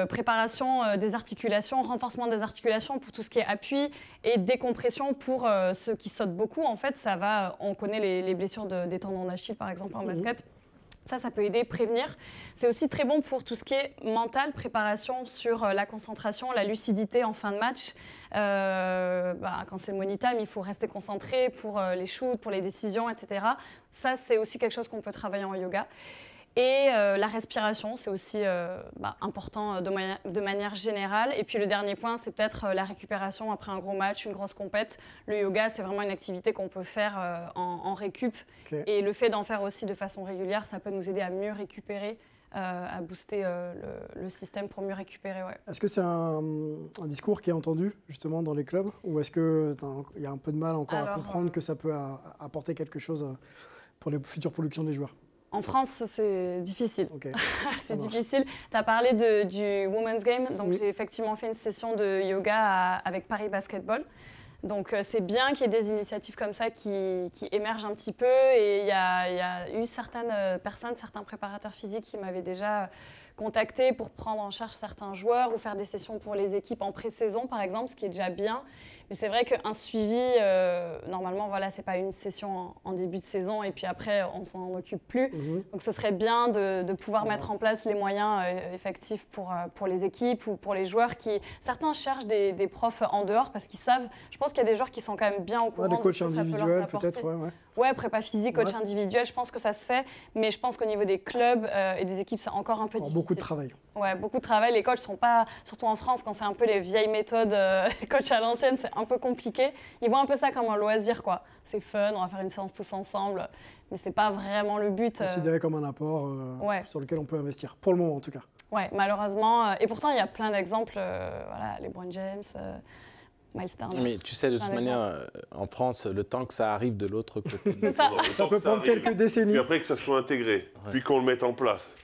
préparation des articulations, renforcement des articulations pour tout ce qui est appui et décompression pour ceux qui sautent beaucoup. En fait, ça va, on connaît les blessures des tendons d'Achille par exemple en basket. Ça peut aider, prévenir. C'est aussi très bon pour tout ce qui est mental, préparation sur la concentration, la lucidité en fin de match. Quand c'est le money time, il faut rester concentré pour les shoots, pour les décisions, etc. Ça, c'est aussi quelque chose qu'on peut travailler en yoga. Et la respiration, c'est aussi important de manière générale. Et puis le dernier point, c'est peut-être la récupération après un gros match, une grosse compète. Le yoga, c'est vraiment une activité qu'on peut faire en récup. Et le fait d'en faire aussi de façon régulière, ça peut nous aider à mieux récupérer, à booster le système pour mieux récupérer. Ouais. Est-ce que c'est un discours qui est entendu justement dans les clubs? Ou est-ce qu'il y a un peu de mal encore à comprendre que ça peut apporter quelque chose pour les futures productions des joueurs? En France, c'est difficile. C'est difficile. Tu as parlé du Women's Game. Donc, j'ai effectivement fait une session de yoga avec Paris Basketball. Donc, c'est bien qu'il y ait des initiatives comme ça qui émergent un petit peu. Et il y a eu certaines personnes, certains préparateurs physiques qui m'avaient déjà contacté pour prendre en charge certains joueurs ou faire des sessions pour les équipes en pré-saison, par exemple, ce qui est déjà bien. Mais c'est vrai qu'un suivi, normalement, voilà, c'est pas une session en début de saison et puis après, on s'en occupe plus. Donc, ce serait bien de pouvoir mettre en place les moyens effectifs pour les équipes ou pour les joueurs qui... Certains cherchent des profs en dehors parce qu'ils savent... Je pense qu'il y a des joueurs qui sont quand même bien au courant. Des coachs individuels, peut-être, Ouais, prépa physique, coach individuel, je pense que ça se fait. Mais je pense qu'au niveau des clubs et des équipes, c'est encore un peu difficile. Beaucoup de travail. Ouais, beaucoup de travail. Les coachs sont pas, surtout en France, quand c'est un peu les vieilles méthodes, les coachs à l'ancienne, c'est un peu compliqué. Ils voient un peu ça comme un loisir, quoi. C'est fun, on va faire une séance tous ensemble, mais c'est pas vraiment le but. Considéré comme un apport sur lequel on peut investir, pour le moment en tout cas. Ouais, malheureusement. Et pourtant, il y a plein d'exemples. Voilà, LeBron James. Miles Turner. Mais tu sais, de toute manière, en France, le temps que ça arrive de l'autre côté, ça peut prendre quelques décennies. Puis après que ça soit intégré, puis qu'on le mette en place,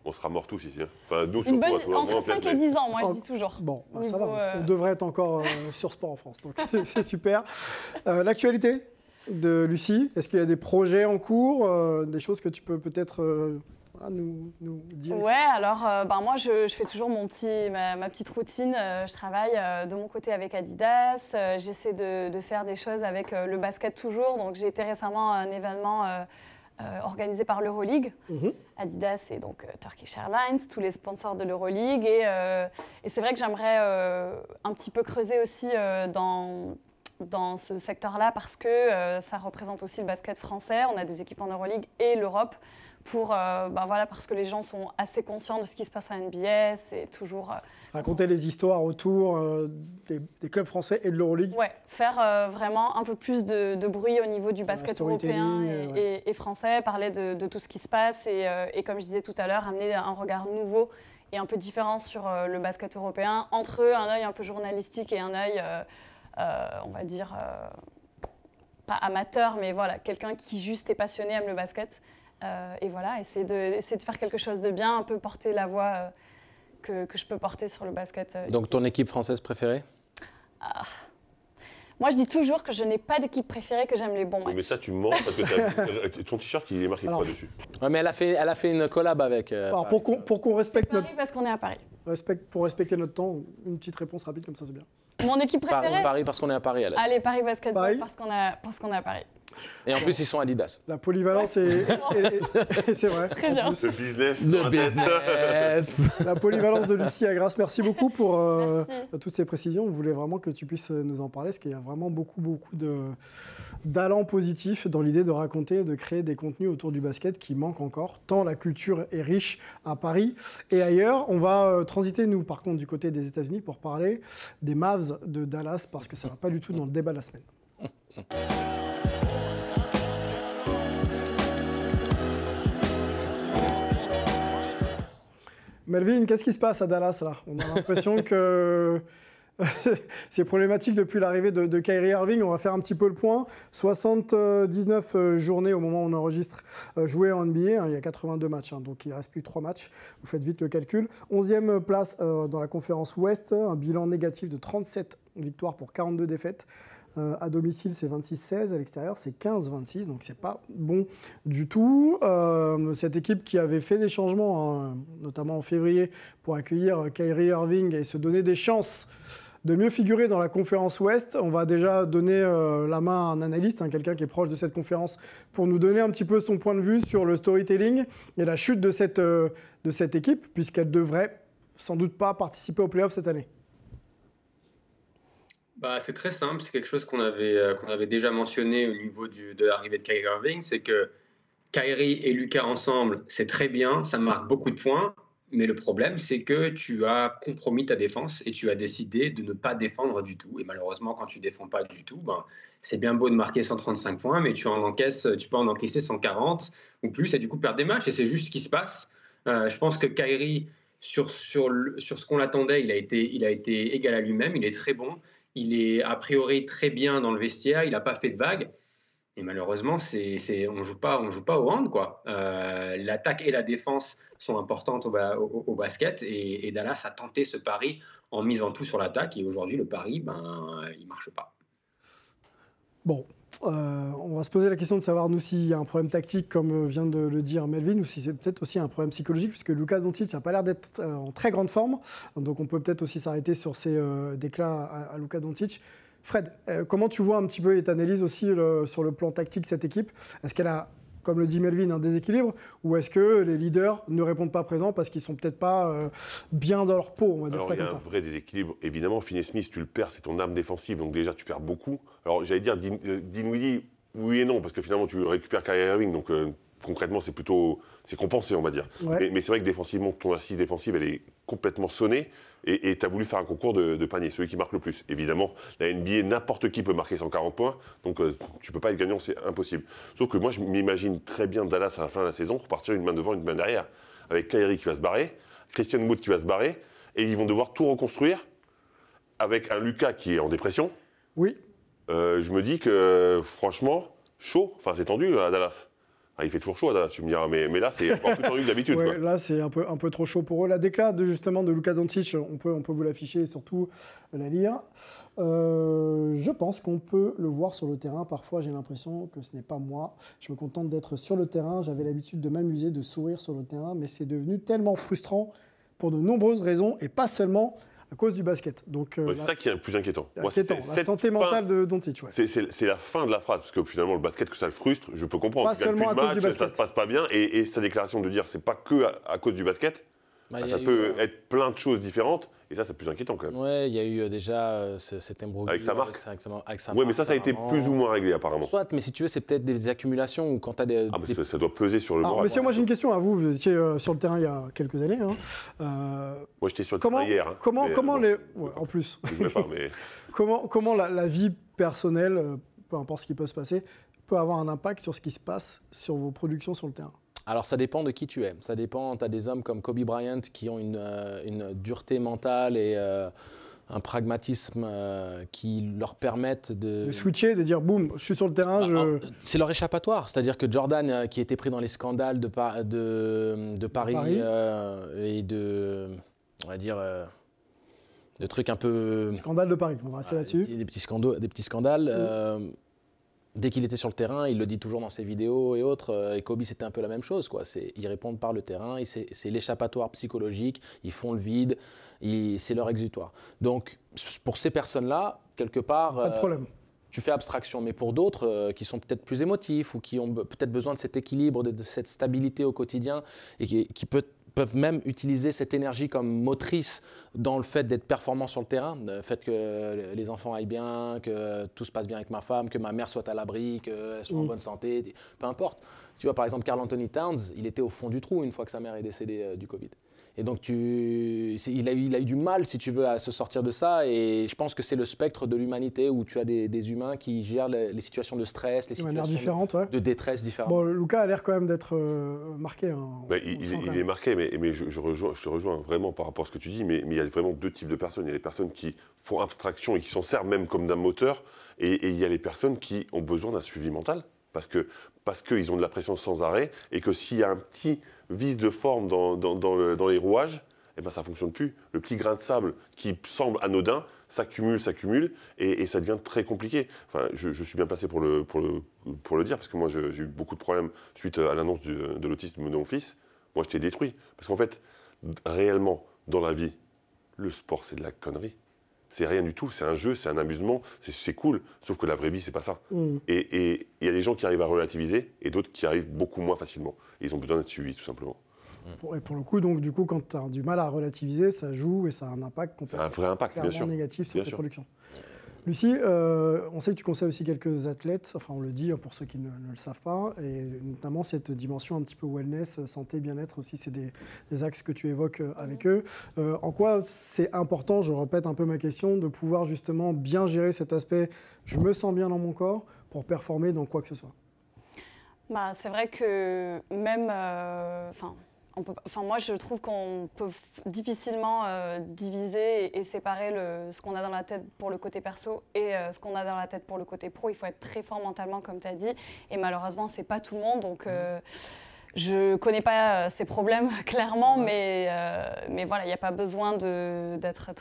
on sera morts tous ici. Hein. Enfin, nous, surtout, entre 5 et 10 ans, moi, je dis toujours. Bon, ça va, on devrait être encore sur Sport en France, donc c'est super. L'actualité de Lucie, est-ce qu'il y a des projets en cours, des choses que tu peux peut-être... nous dire. Ouais, alors moi je fais toujours ma petite routine. Je travaille de mon côté avec Adidas. J'essaie de faire des choses avec le basket toujours. Donc j'ai été récemment à un événement organisé par l'Euroleague. Adidas et donc Turkish Airlines, tous les sponsors de l'Euroleague. Et c'est vrai que j'aimerais un petit peu creuser aussi dans dans ce secteur-là parce que ça représente aussi le basket français. On a des équipes en Euroleague et l'Europe parce que les gens sont assez conscients de ce qui se passe à NBA. C'est toujours... Raconter les histoires autour des clubs français et de l'Euroleague. Ouais, faire vraiment un peu plus de bruit au niveau du basket européen et français, parler de tout ce qui se passe et comme je disais tout à l'heure, amener un regard nouveau et un peu différent sur le basket européen, entre un œil un peu journalistique et un œil, on va dire, pas amateur, mais voilà, quelqu'un qui juste est passionné, aime le basket. Et voilà, essayer de faire quelque chose de bien, un peu porter la voix que je peux porter sur le basket. Donc ton équipe française préférée? Moi, je dis toujours que je n'ai pas d'équipe préférée, que j'aime les bons matchs. Mais ça, tu mens parce que ton t-shirt, il est marqué quoi dessus? Ouais, mais elle a fait une collab avec... Alors, pour qu'on respecte Paris, parce qu'on est à Paris. Pour respecter notre temps, une petite réponse rapide comme ça, c'est bien. Mon équipe préférée? Paris parce qu'on est à Paris. Allez, Paris Basketball parce qu'on est à Paris. Et en plus, ils sont Adidas. La polyvalence c'est vrai. Très bien. Le business. La polyvalence de Lucie Agras. Merci beaucoup pour toutes ces précisions. On voulait vraiment que tu puisses nous en parler, parce qu'il y a vraiment beaucoup d'allant positif dans l'idée de raconter, de créer des contenus autour du basket qui manquent encore, tant la culture est riche à Paris et ailleurs. On va transiter, nous, par contre, du côté des États-Unis pour parler des Mavs de Dallas, parce que ça ne va pas du tout dans le débat de la semaine. Melvin, qu'est-ce qui se passe à Dallas là? On a l'impression que c'est problématique depuis l'arrivée de Kyrie Irving. On va faire un petit peu le point. 79 journées au moment où on enregistre jouées en NBA. Il y a 82 matchs, donc il ne reste plus que 3 matchs. Vous faites vite le calcul. 11e place dans la conférence Ouest. Un bilan négatif de 37 victoires pour 42 défaites. À domicile, c'est 26-16. À l'extérieur, c'est 15-26. Donc, c'est pas bon du tout. Cette équipe qui avait fait des changements, notamment en février, pour accueillir Kyrie Irving et se donner des chances de mieux figurer dans la conférence Ouest. On va déjà donner la main à un analyste, quelqu'un qui est proche de cette conférence, pour nous donner un petit peu son point de vue sur le storytelling et la chute de cette équipe, puisqu'elle devrait sans doute pas participer aux playoffs cette année. C'est très simple, c'est quelque chose qu'on avait déjà mentionné au niveau de l'arrivée de Kyrie Irving, c'est que Kyrie et Luka ensemble, c'est très bien, ça marque beaucoup de points, mais le problème, c'est que tu as compromis ta défense et tu as décidé de ne pas défendre du tout. Et malheureusement, quand tu ne défends pas du tout, c'est bien beau de marquer 135 points, mais tu peux en encaisser 140 ou plus et du coup perdre des matchs, et c'est juste ce qui se passe. Je pense que Kyrie, sur ce qu'on l'attendait, il a été égal à lui-même, il est très bon. Il est a priori très bien dans le vestiaire, il n'a pas fait de vagues. Et malheureusement, on joue pas au hand, quoi. L'attaque et la défense sont importantes au basket. Et Dallas a tenté ce pari en misant tout sur l'attaque. Et aujourd'hui, le pari, il ne marche pas. Bon, on va se poser la question de savoir, nous, s'il y a un problème tactique, comme vient de le dire Melvin, ou si c'est peut-être aussi un problème psychologique, puisque Luka Doncic n'a pas l'air d'être en très grande forme. Donc on peut peut-être aussi s'arrêter sur ces déclats à Luka Doncic. Fred, comment tu vois un petit peu et t'analyses aussi sur le plan tactique cette équipe? Est-ce qu'elle a, comme le dit Melvin, un déséquilibre, ou est-ce que les leaders ne répondent pas présents parce qu'ils ne sont peut-être pas bien dans leur peau, on va dire ça comme ça? Il y a un vrai déséquilibre. Évidemment, Finney-Smith, tu le perds, c'est ton arme défensive, donc déjà tu perds beaucoup. Alors j'allais dire Dinwiddie, oui et non, parce que finalement tu récupères Kyrie Irving, donc concrètement c'est compensé, on va dire. Ouais. Mais c'est vrai que défensivement, ton assise défensive, elle est complètement sonnée. Et tu as voulu faire un concours de panier, celui qui marque le plus. Évidemment, la NBA, n'importe qui peut marquer 140 points, donc tu ne peux pas être gagnant, c'est impossible. Sauf que moi, je m'imagine très bien Dallas à la fin de la saison repartir une main devant, une main derrière, avec Kyrie qui va se barrer, Christian Wood qui va se barrer, et ils vont devoir tout reconstruire avec un Luka qui est en dépression. Oui. Je me dis que, franchement, chaud, enfin c'est tendu à Dallas. Il fait toujours chaud à Dallas, tu me diras, mais là, c'est encore plus tendu que d'habitude. Ouais, là, c'est un peu trop chaud pour eux. La déclat de Luka Doncic, on peut vous l'afficher et surtout la lire. Je pense qu'on peut le voir sur le terrain. Parfois, j'ai l'impression que ce n'est pas moi. Je me contente d'être sur le terrain. J'avais l'habitude de m'amuser, de sourire sur le terrain, mais c'est devenu tellement frustrant pour de nombreuses raisons et pas seulement à cause du basket. Donc, c'est ça qui est le plus inquiétant. La santé mentale de Doncic. Ouais. C'est la fin de la phrase, parce que finalement, le basket, que ça le frustre, je peux comprendre. Pas seulement à cause du basket. Ça se passe pas bien, et sa déclaration de dire c'est pas que à cause du basket, Ça peut être plein de choses différentes. Et ça, c'est plus inquiétant quand même. Ouais, il y a eu déjà cet embrouille avec sa marque. Avec sa ouais, mais marque, ça a été plus ou moins réglé apparemment. Soit, mais si tu veux, c'est peut-être des accumulations ou quand tu as des. Ça doit peser sur le moral. Messieurs, moi j'ai une question à vous. Vous étiez sur le terrain il y a quelques années. Hein. Moi, j'étais sur le terrain hier. Hein, comment les. Ouais, en plus. Je ne pas, mais. comment la vie personnelle, peu importe ce qui peut se passer, peut avoir un impact sur ce qui se passe sur vos productions sur le terrain? Alors ça dépend de qui tu es. Ça dépend, tu as des hommes comme Kobe Bryant qui ont une dureté mentale et un pragmatisme qui leur permettent de switcher, de dire boum, je suis sur le terrain. C'est leur échappatoire. C'est-à-dire que Jordan, qui était pris dans les scandales de Paris. Et de, on va dire, de trucs un peu... Scandale de Paris, on va rester là-dessus. Des petits scandales. Dès qu'il était sur le terrain, il le dit toujours dans ses vidéos et autres. Et Kobe, c'était un peu la même chose, quoi. Ils répondent par le terrain, c'est l'échappatoire psychologique, ils font le vide, c'est leur exutoire. Donc, pour ces personnes-là, quelque part, pas de problème. Tu fais abstraction. Mais pour d'autres qui sont peut-être plus émotifs ou qui ont peut-être besoin de cet équilibre, de cette stabilité au quotidien et qui peuvent même utiliser cette énergie comme motrice dans le fait d'être performant sur le terrain, le fait que les enfants aillent bien, que tout se passe bien avec ma femme, que ma mère soit à l'abri, qu'elle soit en bonne santé, peu importe. Tu vois, par exemple, Karl Anthony Towns, il était au fond du trou une fois que sa mère est décédée du Covid. Et donc, il a eu du mal, si tu veux, à se sortir de ça. Et je pense que c'est le spectre de l'humanité où tu as des humains qui gèrent les situations de stress, les situations de détresse différentes. Bon, Lucas a l'air quand même d'être marqué. Hein, il est marqué, mais je te rejoins vraiment par rapport à ce que tu dis. Mais il y a vraiment deux types de personnes. Il y a les personnes qui font abstraction et qui s'en servent même comme d'un moteur. Et il y a les personnes qui ont besoin d'un suivi mental. Parce qu'ils ont de la pression sans arrêt et que s'il y a un petit vice de forme dans les rouages, eh ben ça ne fonctionne plus. Le petit grain de sable qui semble anodin s'accumule et ça devient très compliqué. Enfin, je suis bien placé pour le dire parce que moi j'ai eu beaucoup de problèmes suite à l'annonce de l'autisme de mon fils. Moi j'étais détruit parce qu'en fait, réellement, dans la vie, le sport c'est de la connerie. C'est rien du tout, c'est un jeu, c'est un amusement, c'est cool, sauf que la vraie vie, c'est pas ça. Et il y a des gens qui arrivent à relativiser et d'autres qui arrivent beaucoup moins facilement. Et ils ont besoin d'être suivis, tout simplement. Et pour le coup, donc, du coup, quand tu as du mal à relativiser, ça joue et ça a un impact un vrai impact, bien sûr, négatif sur tes productions. Lucie, on sait que tu conseilles aussi quelques athlètes, enfin on le dit pour ceux qui ne le savent pas, et notamment cette dimension un petit peu wellness, santé, bien-être aussi, c'est des axes que tu évoques avec eux. En quoi c'est important, je répète un peu ma question, de pouvoir justement bien gérer cet aspect « je me sens bien dans mon corps » pour performer dans quoi que ce soit? C'est vrai que même... moi, je trouve qu'on peut difficilement diviser et séparer ce qu'on a dans la tête pour le côté perso et ce qu'on a dans la tête pour le côté pro. Il faut être très fort mentalement, comme tu as dit. Et malheureusement, ce n'est pas tout le monde. Donc, je ne connais pas ces problèmes, clairement. Mais voilà, il n'y a pas besoin d'être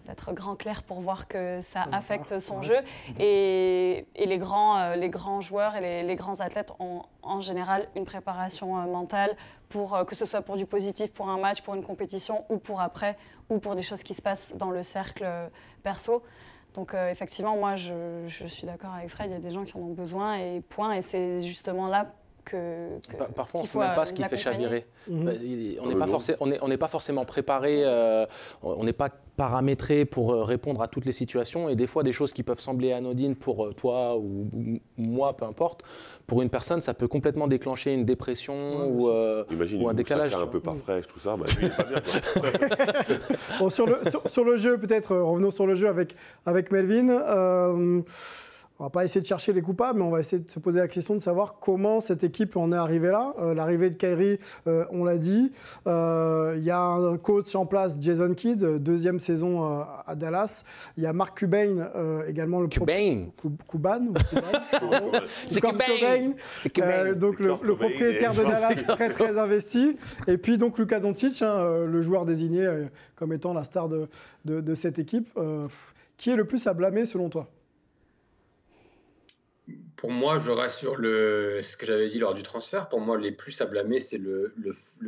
d'être grand clair pour voir que ça affecte son jeu. Et les grands joueurs et les grands athlètes ont en général une préparation mentale, que ce soit pour du positif, pour un match, pour une compétition ou pour après, ou pour des choses qui se passent dans le cercle perso. Donc effectivement, moi je suis d'accord avec Fred, il y a des gens qui en ont besoin et point. Et c'est justement là parfois, on ne sait même pas ce qui fait chavirer. On n'est pas forcément préparé, on n'est pas paramétré pour répondre à toutes les situations. Et des fois, des choses qui peuvent sembler anodines pour toi ou moi, peu importe, pour une personne, ça peut complètement déclencher une dépression ou un décalage. Un peu pas fraîche, tout ça, lui, il est pas bien. Bon, sur le jeu, peut-être, revenons sur le jeu avec Melvin. On ne va pas essayer de chercher les coupables, mais on va essayer de se poser la question de savoir comment cette équipe en est arrivée là. L'arrivée de Kyrie, on l'a dit. Il y a un coach en place, Jason Kidd, deuxième saison à Dallas. Il y a Mark Cuban, également le donc le propriétaire de Dallas, très très investi. Et puis donc Luka Doncic, le joueur désigné comme étant la star de cette équipe. Qui est le plus à blâmer selon toi ? Pour moi, je reste sur ce que j'avais dit lors du transfert. Pour moi, les plus à blâmer, c'est le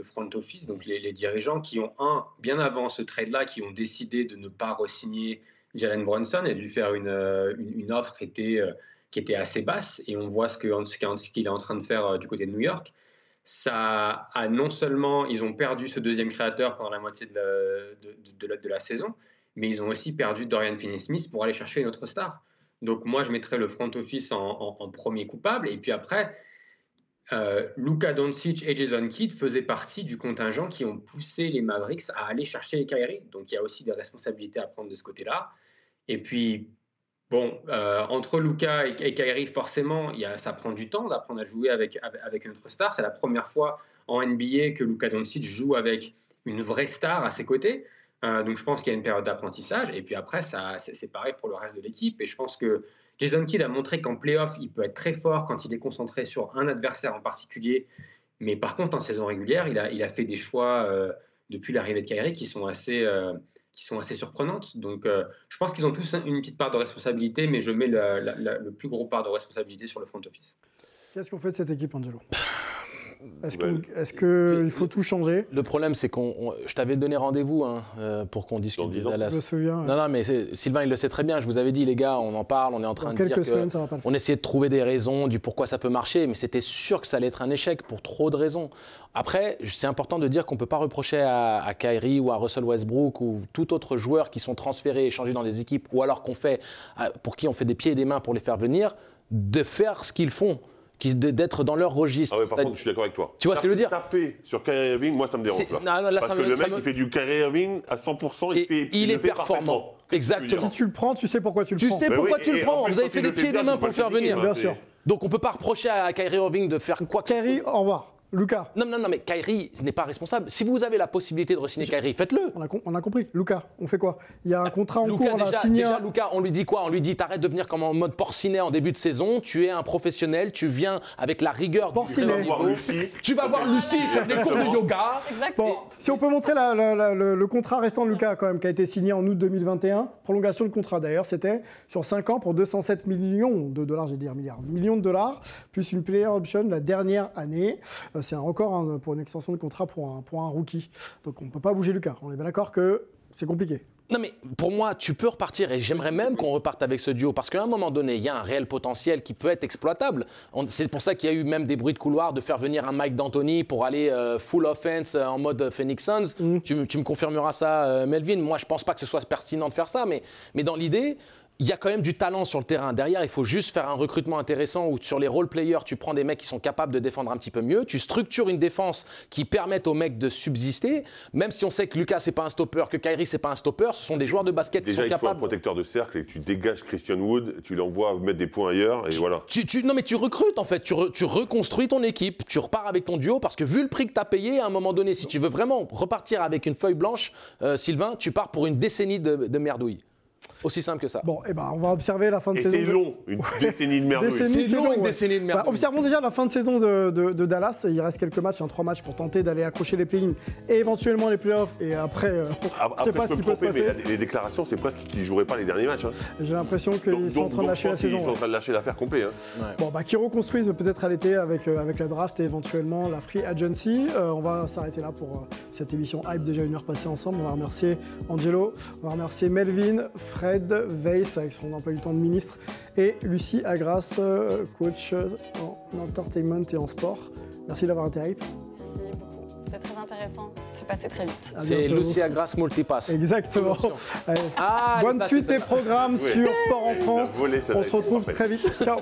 front office, donc les dirigeants qui ont, bien avant ce trade-là, qui ont décidé de ne pas re-signer Jalen Brunson et de lui faire une offre qui était assez basse. Et on voit ce qu'il est en train de faire du côté de New York. ça a non seulement, ils ont perdu ce deuxième créateur pendant la moitié de la saison, mais ils ont aussi perdu Dorian Finney-Smith pour aller chercher une autre star. Donc moi, je mettrais le front office en premier coupable. Et puis après, Luka Doncic et Jason Kidd faisaient partie du contingent qui ont poussé les Mavericks à aller chercher les Kyrie. Donc il y a aussi des responsabilités à prendre de ce côté-là. Et puis, bon, entre Luka et Kyrie, forcément, ça prend du temps d'apprendre à jouer avec une autre star. C'est la première fois en NBA que Luka Doncic joue avec une vraie star à ses côtés. Donc je pense qu'il y a une période d'apprentissage. Et puis après, c'est pareil pour le reste de l'équipe. Et je pense que Jason Kidd a montré qu'en play-off, il peut être très fort quand il est concentré sur un adversaire en particulier. Mais par contre, en saison régulière, il a fait des choix depuis l'arrivée de Kyrie qui sont assez surprenantes. Donc je pense qu'ils ont tous une petite part de responsabilité, mais je mets le plus gros part de responsabilité sur le front office. Qu'est-ce qu'on fait de cette équipe, Angelo ? Est-ce qu'il faut tout changer ? Le problème, c'est je t'avais donné rendez-vous pour qu'on discute de Dallas. Je me souviens. Ouais. Non, mais Sylvain, il le sait très bien. Je vous avais dit, les gars, on en parle, on est en train de dire semaines, ça va pas le faire. On essayait de trouver des raisons du pourquoi ça peut marcher, mais c'était sûr que ça allait être un échec pour trop de raisons. Après, c'est important de dire qu'on ne peut pas reprocher à Kyrie ou à Russell Westbrook ou tout autre joueur qui sont transférés, échangés dans des équipes, ou alors pour qui on fait des pieds et des mains pour les faire venir, de faire ce qu'ils font. D'être dans leur registre. Ah ouais, par contre, je suis d'accord avec toi. Tu vois ce que je veux dire ? Taper sur Kyrie Irving, moi, ça me dérange pas. Parce que le mec, il fait du Kyrie Irving à 100%, il est performant. Exactement. Si tu le prends, tu sais pourquoi tu le prends. Tu sais pourquoi tu le prends. Vous avez fait des pieds et des mains pour le faire venir. Bien sûr. Donc, on ne peut pas reprocher à Kyrie Irving de faire quoi que ce soit. Kyrie, au revoir. Luka. Non, mais Kyrie n'est pas responsable. Si vous avez la possibilité de re-signer Kyrie, faites-le. On a compris. Luka, on fait quoi ? Il y a un contrat en cours, on a signé. Déjà, Luka, on lui dit quoi ? On lui dit t'arrêtes de venir comme en mode Porcinet en début de saison. Tu es un professionnel. Tu viens avec la rigueur du niveau. Tu vas voir Lucie faire des cours de yoga. Bon, si on peut montrer le contrat restant de Luka quand même, qui a été signé en août 2021. Prolongation de contrat d'ailleurs, c'était sur 5 ans pour 207 millions de dollars, j'ai dit 1 milliard. Millions de dollars, plus une player option la dernière année. C'est un record pour une extension de contrat pour un rookie. Donc on ne peut pas bouger Luka. On est bien d'accord que c'est compliqué. Non mais pour moi, tu peux repartir et j'aimerais même qu'on reparte avec ce duo parce qu'à un moment donné, il y a un réel potentiel qui peut être exploitable. C'est pour ça qu'il y a eu même des bruits de couloir de faire venir un Mike D'Antoni pour aller full offense en mode Phoenix Suns. Tu me confirmeras ça, Melvin. Moi, je ne pense pas que ce soit pertinent de faire ça, mais dans l'idée, il y a quand même du talent sur le terrain. Derrière, il faut juste faire un recrutement intéressant où sur les role players, tu prends des mecs qui sont capables de défendre un petit peu mieux. Tu structures une défense qui permette aux mecs de subsister. Même si on sait que Luka, c'est pas un stopper, que Kyrie, c'est pas un stopper, ce sont des joueurs de basket qui sont capables. Déjà, il faut un protecteur de cercle et tu dégages Christian Wood, tu l'envoies mettre des points ailleurs et voilà. Non, mais tu recrutes en fait. Tu reconstruis ton équipe. Tu repars avec ton duo parce que vu le prix que tu as payé, à un moment donné, si tu veux vraiment repartir avec une feuille blanche, Sylvain, tu pars pour une décennie de merdouille. Aussi simple que ça. Bon, on va observer la fin de saison. C'est long, une décennie de merdouille. C'est long, une décennie de merdouille. Observons déjà la fin de saison de Dallas. Il reste quelques matchs, 3 matchs pour tenter d'aller accrocher les play-ins et éventuellement les playoffs. Et après, on ne sait pas ce qui peut se passer. Mais les déclarations, c'est presque qu'ils ne joueraient pas les derniers matchs. Hein. J'ai l'impression qu'ils sont en train de lâcher la saison. Ils sont en train de lâcher l'affaire complète. Hein. Ouais. Bon, qu'ils reconstruisent peut-être à l'été avec la draft et éventuellement la free agency. On va s'arrêter là pour cette émission Hype. Déjà 1 heure passée ensemble. On va remercier Angelo, on va remercier Melvin, Fred, Weiss avec son emploi du temps de ministre et Lucie Agras, coach en entertainment et en sport. Merci d'avoir été Hype. Merci beaucoup. C'était très intéressant. C'est passé très vite. C'est Lucie Agras Multipass. Exactement. Allez, bonne suite des programmes sur Sport en France. On se retrouve très vite. Ciao.